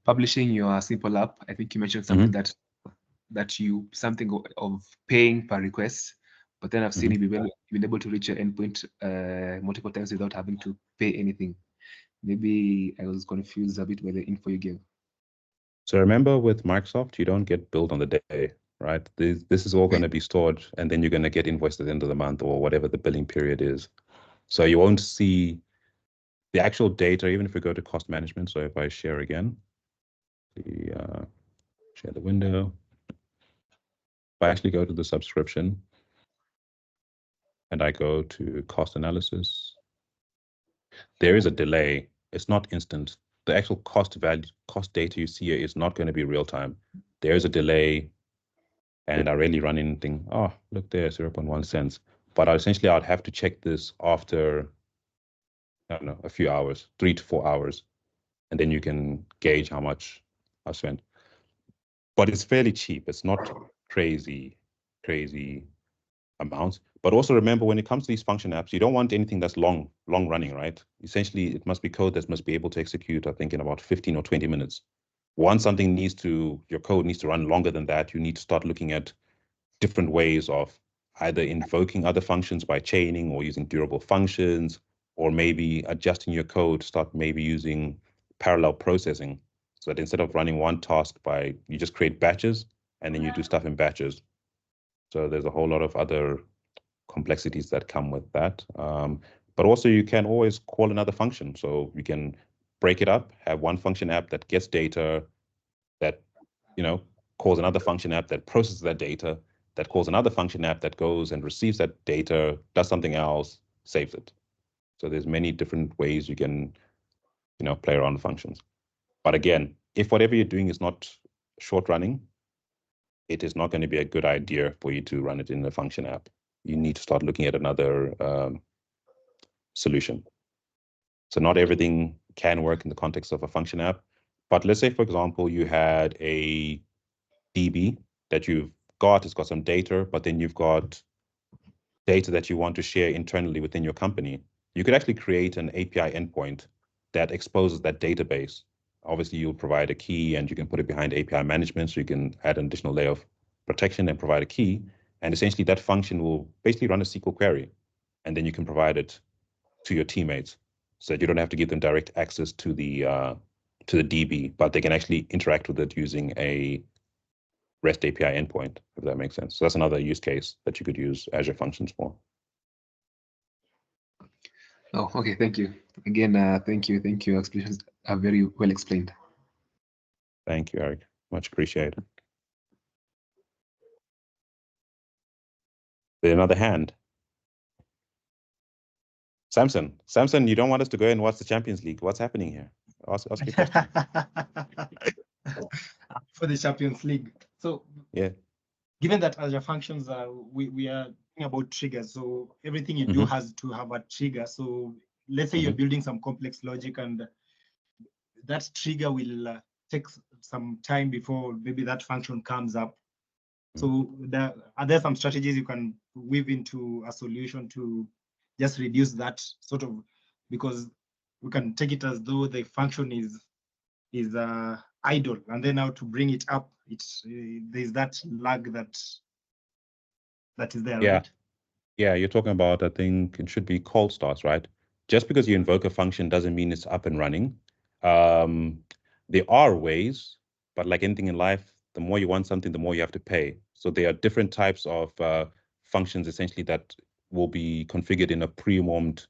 publishing your simple app, I think you mentioned something that you something of paying per request, but then I've seen you been able to reach your endpoint multiple times without having to pay anything. Maybe I was confused a bit by the info you gave. So remember, with Microsoft, you don't get billed on the day, right? This is all going to be stored, and then you're going to get invoiced at the end of the month or whatever the billing period is. So you won't see the actual data, even if we go to cost management. So if I share again, share the window. If I actually go to the subscription and I go to cost analysis, there is a delay. It's not instant. The actual cost data you see here is not going to be real time. There is a delay, and I really run anything. Oh, look there, 0.1 cents. But essentially, I'd have to check this after, I don't know, a few hours, 3 to 4 hours, and then you can gauge how much I spent. But it's fairly cheap. It's not crazy amounts. But also remember, when it comes to these function apps, you don't want anything that's long running, right? Essentially, it must be code that must be able to execute, I think, in about 15 or 20 minutes. Once something your code needs to run longer than that, you need to start looking at different ways of either invoking other functions by chaining or using durable functions, or maybe adjusting your code, start maybe using parallel processing. So that instead of running one task you just create batches and then you do stuff in batches. So there's a whole lot of other complexities that come with that. But also you can always call another function. So you can break it up, have one function app that gets data, that, calls another function app that processes that data, that calls another function app that goes and receives that data, does something else, saves it. So there's many different ways you can, play around with functions. But again, if whatever you're doing is not short running, it is not going to be a good idea for you to run it in a function app. You need to start looking at another solution. So not everything can work in the context of a function app. But let's say, for example, you had a DB that you've got, it's got some data, but then you've got data that you want to share internally within your company. You could actually create an API endpoint that exposes that database. Obviously, you'll provide a key and you can put it behind API management, so you can add an additional layer of protection and provide a key. And essentially that function will basically run a SQL query, and then you can provide it to your teammates so that you don't have to give them direct access to the DB, but they can actually interact with it using a REST API endpoint, if that makes sense. So that's another use case that you could use Azure Functions for. Oh, okay, thank you. Again, thank you. Your explanations are very well explained. Thank you, Eric. Much appreciated. With another hand. Samson, you don't want us to go and watch the Champions League. What's happening here? Ask your question. For the Champions League. So yeah, given that Azure Functions, we are thinking about triggers. So everything you do has to have a trigger. So let's say you're building some complex logic, and that trigger will take some time before maybe that function comes up. So are there some strategies you can weave into a solution to just reduce that sort of, because we can take it as though the function is idle, and then now to bring it up, there's that lag that is there, right? Yeah, you're talking about, I think it should be cold starts, right? Just because you invoke a function doesn't mean it's up and running. There are ways, but like anything in life, the more you want something, the more you have to pay. So there are different types of functions essentially that will be configured in a pre-warmed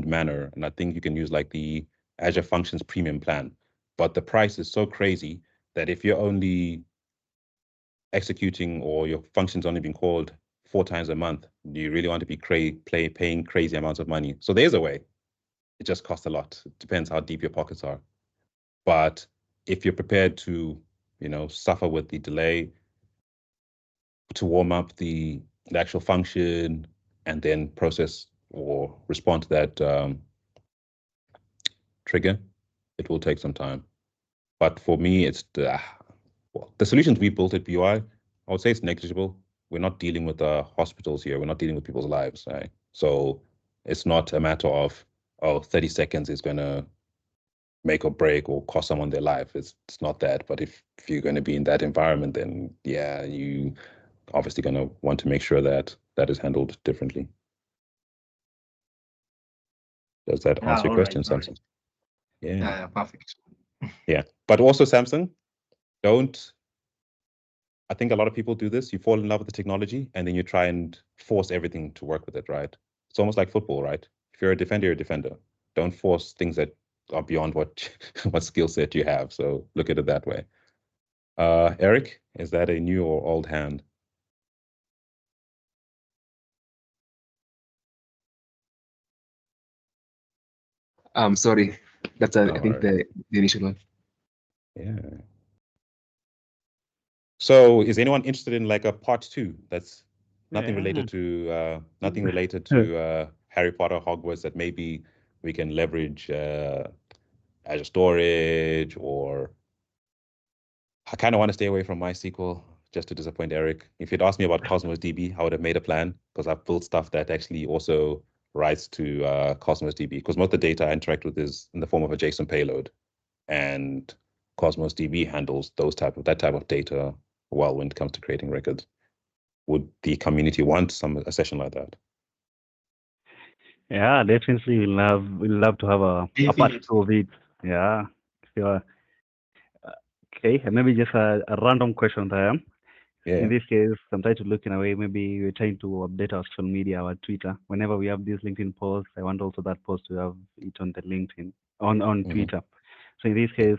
manner. And I think you can use like the Azure Functions premium plan. But the price is so crazy that if you're only executing or your function's only being called 4 times a month, do you really want to be paying crazy amounts of money? So there's a way. It just costs a lot. It depends how deep your pockets are. But if you're prepared to, suffer with the delay, to warm up the actual function and then process or respond to that trigger, it will take some time. But for me, it's the solutions we built at BUI, I would say it's negligible. We're not dealing with hospitals here. We're not dealing with people's lives, right? So it's not a matter of, 30 seconds is going to make or break or cost someone their life. It's not that. But if you're going to be in that environment, then yeah, you obviously going to want to make sure that that is handled differently. Does that answer your question, Samsung? Right. Yeah, perfect. Yeah, but also Samsung, I think a lot of people do this. You fall in love with the technology and then you try and force everything to work with it, right? It's almost like football, right? If you're a defender, you're a defender. Don't force things that are beyond what skill set you have. So look at it that way. Eric, is that a new or old hand? Sorry, that's I think the initial one. Yeah. So is anyone interested in like a part 2 that's nothing related to Harry Potter, Hogwarts, that maybe we can leverage Azure Storage, or I kind of want to stay away from MySQL just to disappoint Eric. If you'd asked me about Cosmos DB, I would have made a plan, because I've built stuff that actually also writes to Cosmos DB, because most of the data I interact with is in the form of a JSON payload, and Cosmos DB handles that type of data well when it comes to creating records. Would the community want a session like that? Yeah, definitely. We'll love to have a part 2 of it. Yeah, sure. Okay, maybe just a random question there. Yeah. In this case, I'm trying to look in a way, maybe we're trying to update our social media, our Twitter. Whenever we have these LinkedIn posts, I want also that post to have it on the LinkedIn, on Twitter. So in this case,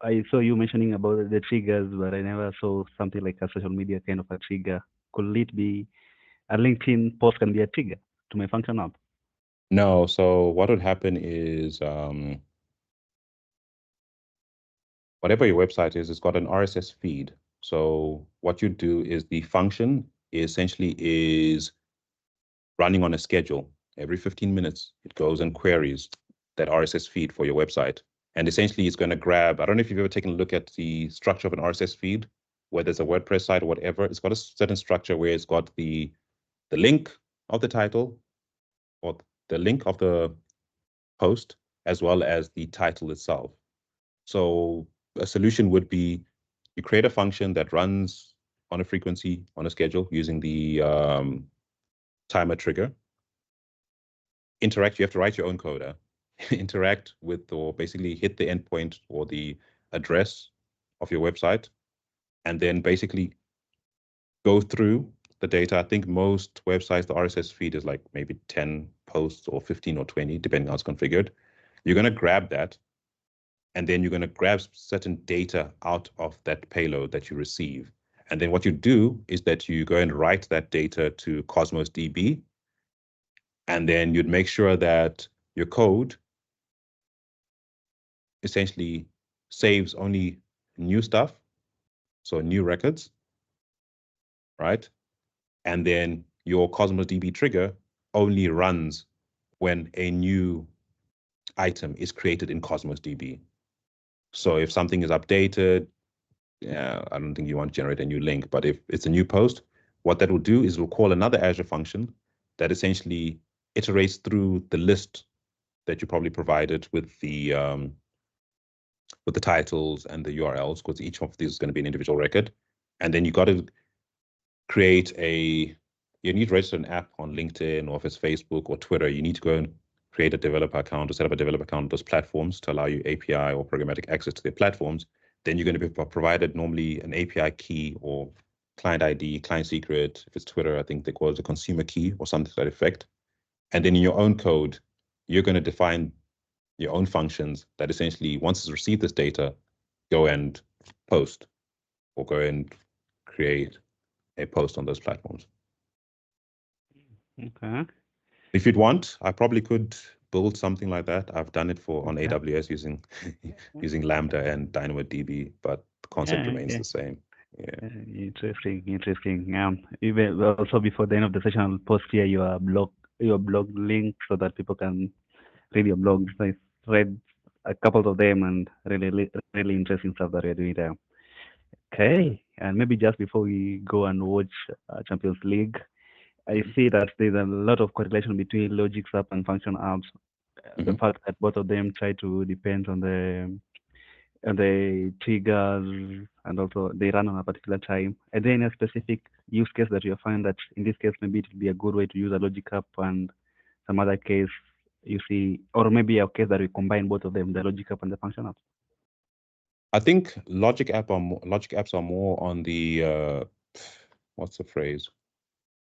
I saw you mentioning about the triggers, but I never saw something like a social media kind of a trigger. Could it be a LinkedIn post can be a trigger to my function app? No, so what would happen is whatever your website is, it's got an RSS feed. So what you do is the function essentially is running on a schedule. Every 15 minutes, it goes and queries that RSS feed for your website. And essentially it's going to grab, I don't know if you've ever taken a look at the structure of an RSS feed, whether it's a WordPress site or whatever. It's got a certain structure where it's got the link of the title, or the link of the post, as well as the title itself. So a solution would be you create a function that runs on a frequency, on a schedule, using the timer trigger. You have to write your own code. Interact with, or basically hit the endpoint or the address of your website, and then basically go through the data. I think most websites, the RSS feed is like maybe 10 posts or 15 or 20, depending on how it's configured. You're going to grab that, and then you're going to grab certain data out of that payload that you receive. And then what you do is that you go and write that data to Cosmos DB, and then you'd make sure that your code essentially saves only new stuff, so new records, right? And then your Cosmos DB trigger only runs when a new item is created in Cosmos DB. So if something is updated, yeah, I don't think you want to generate a new link, but if it's a new post, what that will do is we'll call another Azure function that essentially iterates through the list that you probably provided with the titles and the URLs, because each of these is going to be an individual record. And then you got to create you need to register an app on LinkedIn, or if it's Facebook or Twitter, you need to go and create a developer account or set up a developer account on those platforms to allow you API or programmatic access to their platforms. Then you're going to be provided normally an API key or client ID, client secret. If it's Twitter, I think they call it a consumer key or something to that effect. And then in your own code, you're going to define your own functions that essentially, once it's received this data, go and post or go and create a post on those platforms. Okay. If you'd want, I probably could build something like that. I've done it on AWS using Lambda and DynamoDB, but the concept remains the same. Yeah. Interesting. Even also before the end of the session, I'll post here your blog link so that people can read your blog. So I read a couple of them and really interesting stuff that you're doing there. Okay, and maybe just before we go and watch Champions League, I see that there's a lot of correlation between Logic App and Function Apps. The fact that both of them try to depend on the triggers, and also they run on a particular time. And then a specific use case that you find that in this case maybe it would be a good way to use a Logic App, and some other case you see, or maybe a case that we combine both of them, the Logic App and the Function Apps. I think Logic apps are more on the what's the phrase?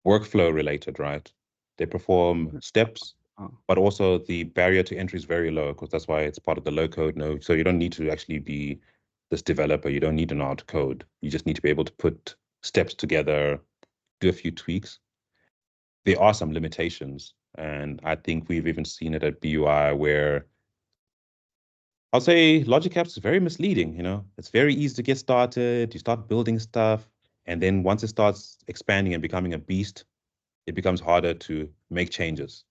Workflow related, right? They perform steps, but also the barrier to entry is very low, because that's why it's part of the low code node. So you don't need to actually be this developer. You don't need to know how to code. You just need to be able to put steps together, do a few tweaks. There are some limitations, and I think we've even seen it at BUI, where I'll say Logic Apps is very misleading. It's very easy to get started. You start building stuff, and then once it starts expanding and becoming a beast, it becomes harder to make changes.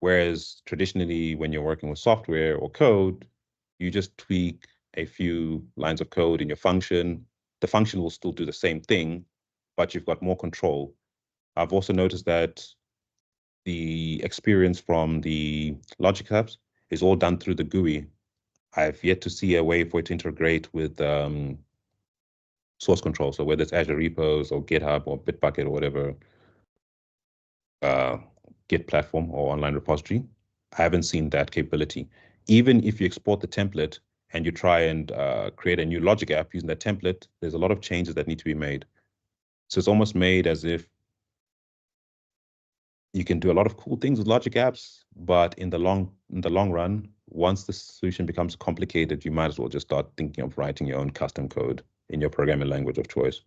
Whereas traditionally, when you're working with software or code, you just tweak a few lines of code in your function. The function will still do the same thing, but you've got more control. I've also noticed that the experience from the Logic Apps is all done through the GUI. I've yet to see a way for it to integrate with source control. So whether it's Azure repos or GitHub or Bitbucket or whatever Git platform or online repository, I haven't seen that capability. Even if you export the template and you try and create a new Logic app using that template, there's a lot of changes that need to be made. So it's almost made as if you can do a lot of cool things with Logic apps, but in the long run, once the solution becomes complicated, you might as well just start thinking of writing your own custom code in your programming language of choice.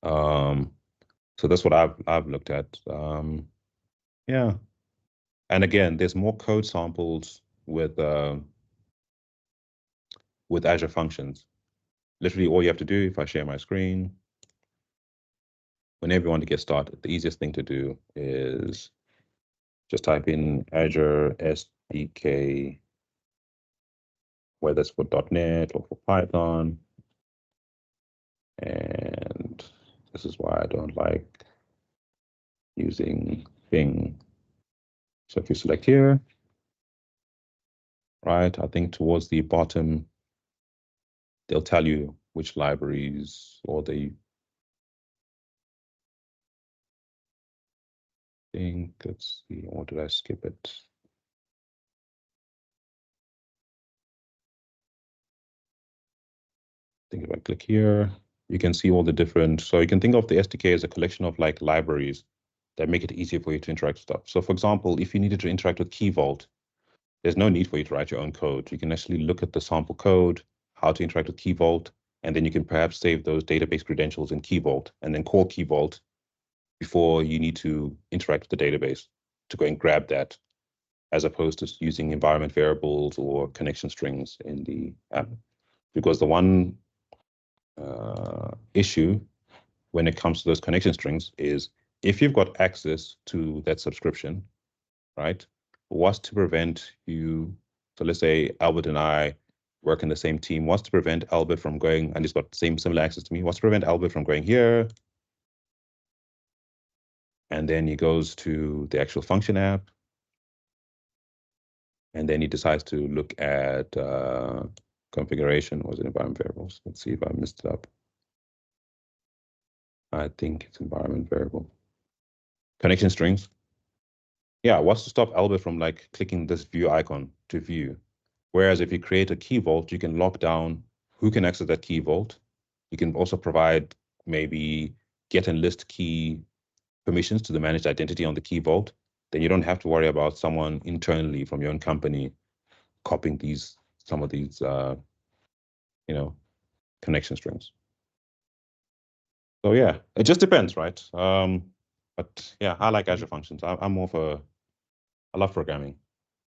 So that's what I've looked at. Yeah, and again, there's more code samples with Azure Functions. Literally, all you have to do, if I share my screen, whenever you want to get started, the easiest thing to do is just type in Azure SDK, whether it's for .NET or for Python. And this is why I don't like using Bing. So if you select here, right, I think towards the bottom, they'll tell you which libraries or the thing. Let's see, or did I skip it? I think if I click here, you can see all the different, so you can think of the SDK as a collection of like libraries that make it easier for you to interact with stuff. So for example, if you needed to interact with Key Vault, there's no need for you to write your own code. You can actually look at the sample code, how to interact with Key Vault, and then you can perhaps save those database credentials in Key Vault and then call Key Vault before you need to interact with the database to go and grab that, as opposed to using environment variables or connection strings in the app. Because the one issue when it comes to those connection strings is if you've got access to that subscription, right? what's to prevent you? So let's say Albert and I work in the same team. What's to prevent Albert from going, and he's got similar access to me. What's to prevent Albert from going here? And then he goes to the actual function app. And then he decides to look at configuration. Was it environment variables? Let's see if I messed it up. I think it's environment variable. Connection strings. Yeah, what's to stop Albert from like clicking this view icon to view? Whereas if you create a key vault, you can lock down who can access that key vault. You can also provide maybe get and list key permissions to the managed identity on the key vault. Then you don't have to worry about someone internally from your own company copying some of these connection strings. So yeah, it just depends, right? But yeah, I like Azure Functions. I'm more for, I love programming.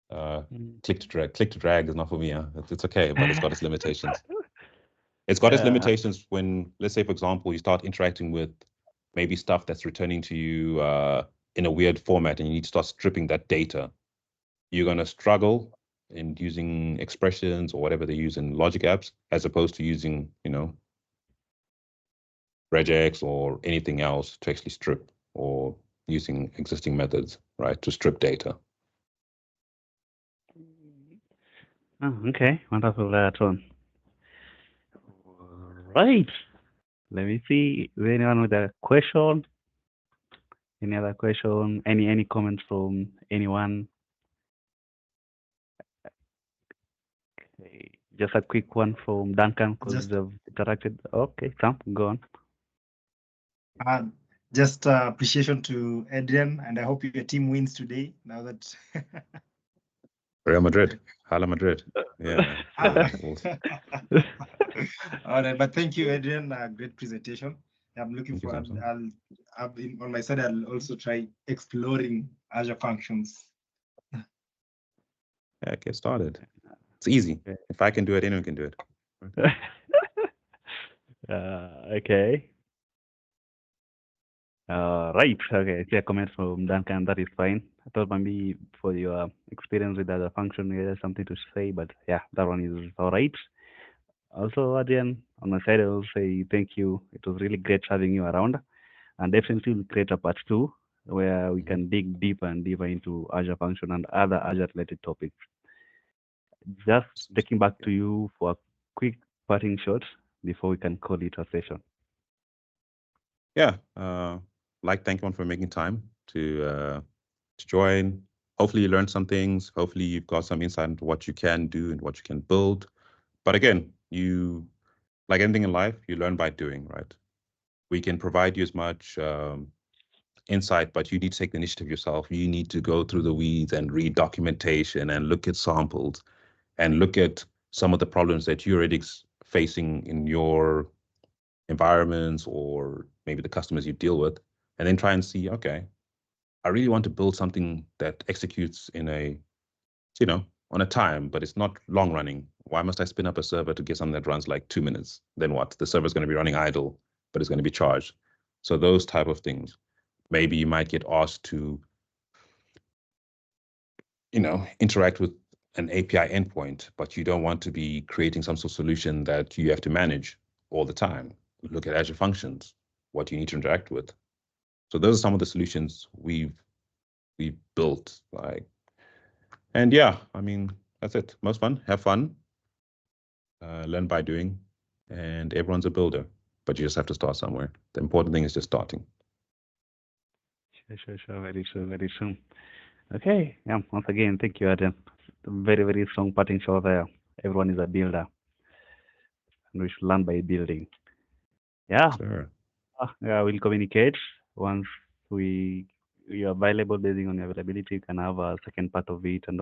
Click to drag is not for me. It's okay, but it's got its limitations. It's got its limitations when, let's say, for example, you start interacting with maybe stuff that's returning to you in a weird format, and you need to start stripping that data. You're going to struggle in using expressions or whatever they use in logic apps, as opposed to using, regex or anything else to actually strip, or using existing methods, right, to strip data. Oh, okay, wonderful, Tron. Right. Let me see. Is there anyone with a question? Any other question? Any comments from anyone? Okay. Just a quick one from Duncan because they've interacted. Okay, Sam, go on. Just appreciation to Adrian, and I hope your team wins today. Now that Real Madrid, Hala Madrid. Yeah. All right, but thank you, Adrian. Great presentation. I'm looking forward. On my side, I'll also try exploring Azure Functions. Yeah, get started. It's easy. If I can do it, anyone can do it. Okay. Right. Okay. I see a comment from Duncan. That is fine. I thought maybe for your experience with Azure Function, you had something to say, but yeah, that one is all right. Also, Adrian, on my side, I will say thank you. It was really great having you around, and definitely we'll create a part 2 where we can dig deeper and deeper into Azure Function and other Azure-related topics. Just taking back to you for a quick parting shot before we can call it a session. Yeah, thank everyone for making time to join. Hopefully you learned some things. Hopefully you've got some insight into what you can do and what you can build. But again, you, like anything in life, you learn by doing, right? We can provide you as much insight, but you need to take the initiative yourself. You need to go through the weeds and read documentation and look at samples and look at some of the problems that you're already facing in your environments or maybe the customers you deal with, and then try and see, okay, I really want to build something that executes in a, on a time, but it's not long running. Why must I spin up a server to get something that runs like 2 minutes? Then what? The server is going to be running idle, but it's going to be charged. So those type of things. Maybe you might get asked to, interact with an API endpoint, but you don't want to be creating some sort of solution that you have to manage all the time. Look at Azure Functions, what you need to interact with. So those are some of the solutions we've built. And yeah, I mean, that's it. Most fun, have fun, learn by doing, and everyone's a builder, but you just have to start somewhere. The important thing is just starting. Sure. Very soon. Okay. Yeah. Once again, thank you, Adam. Very, very strong parting shot there. Everyone is a builder, and we should learn by building. Yeah. Sure. Yeah. We'll communicate once we are available. Based on your availability, you can have a second part of it and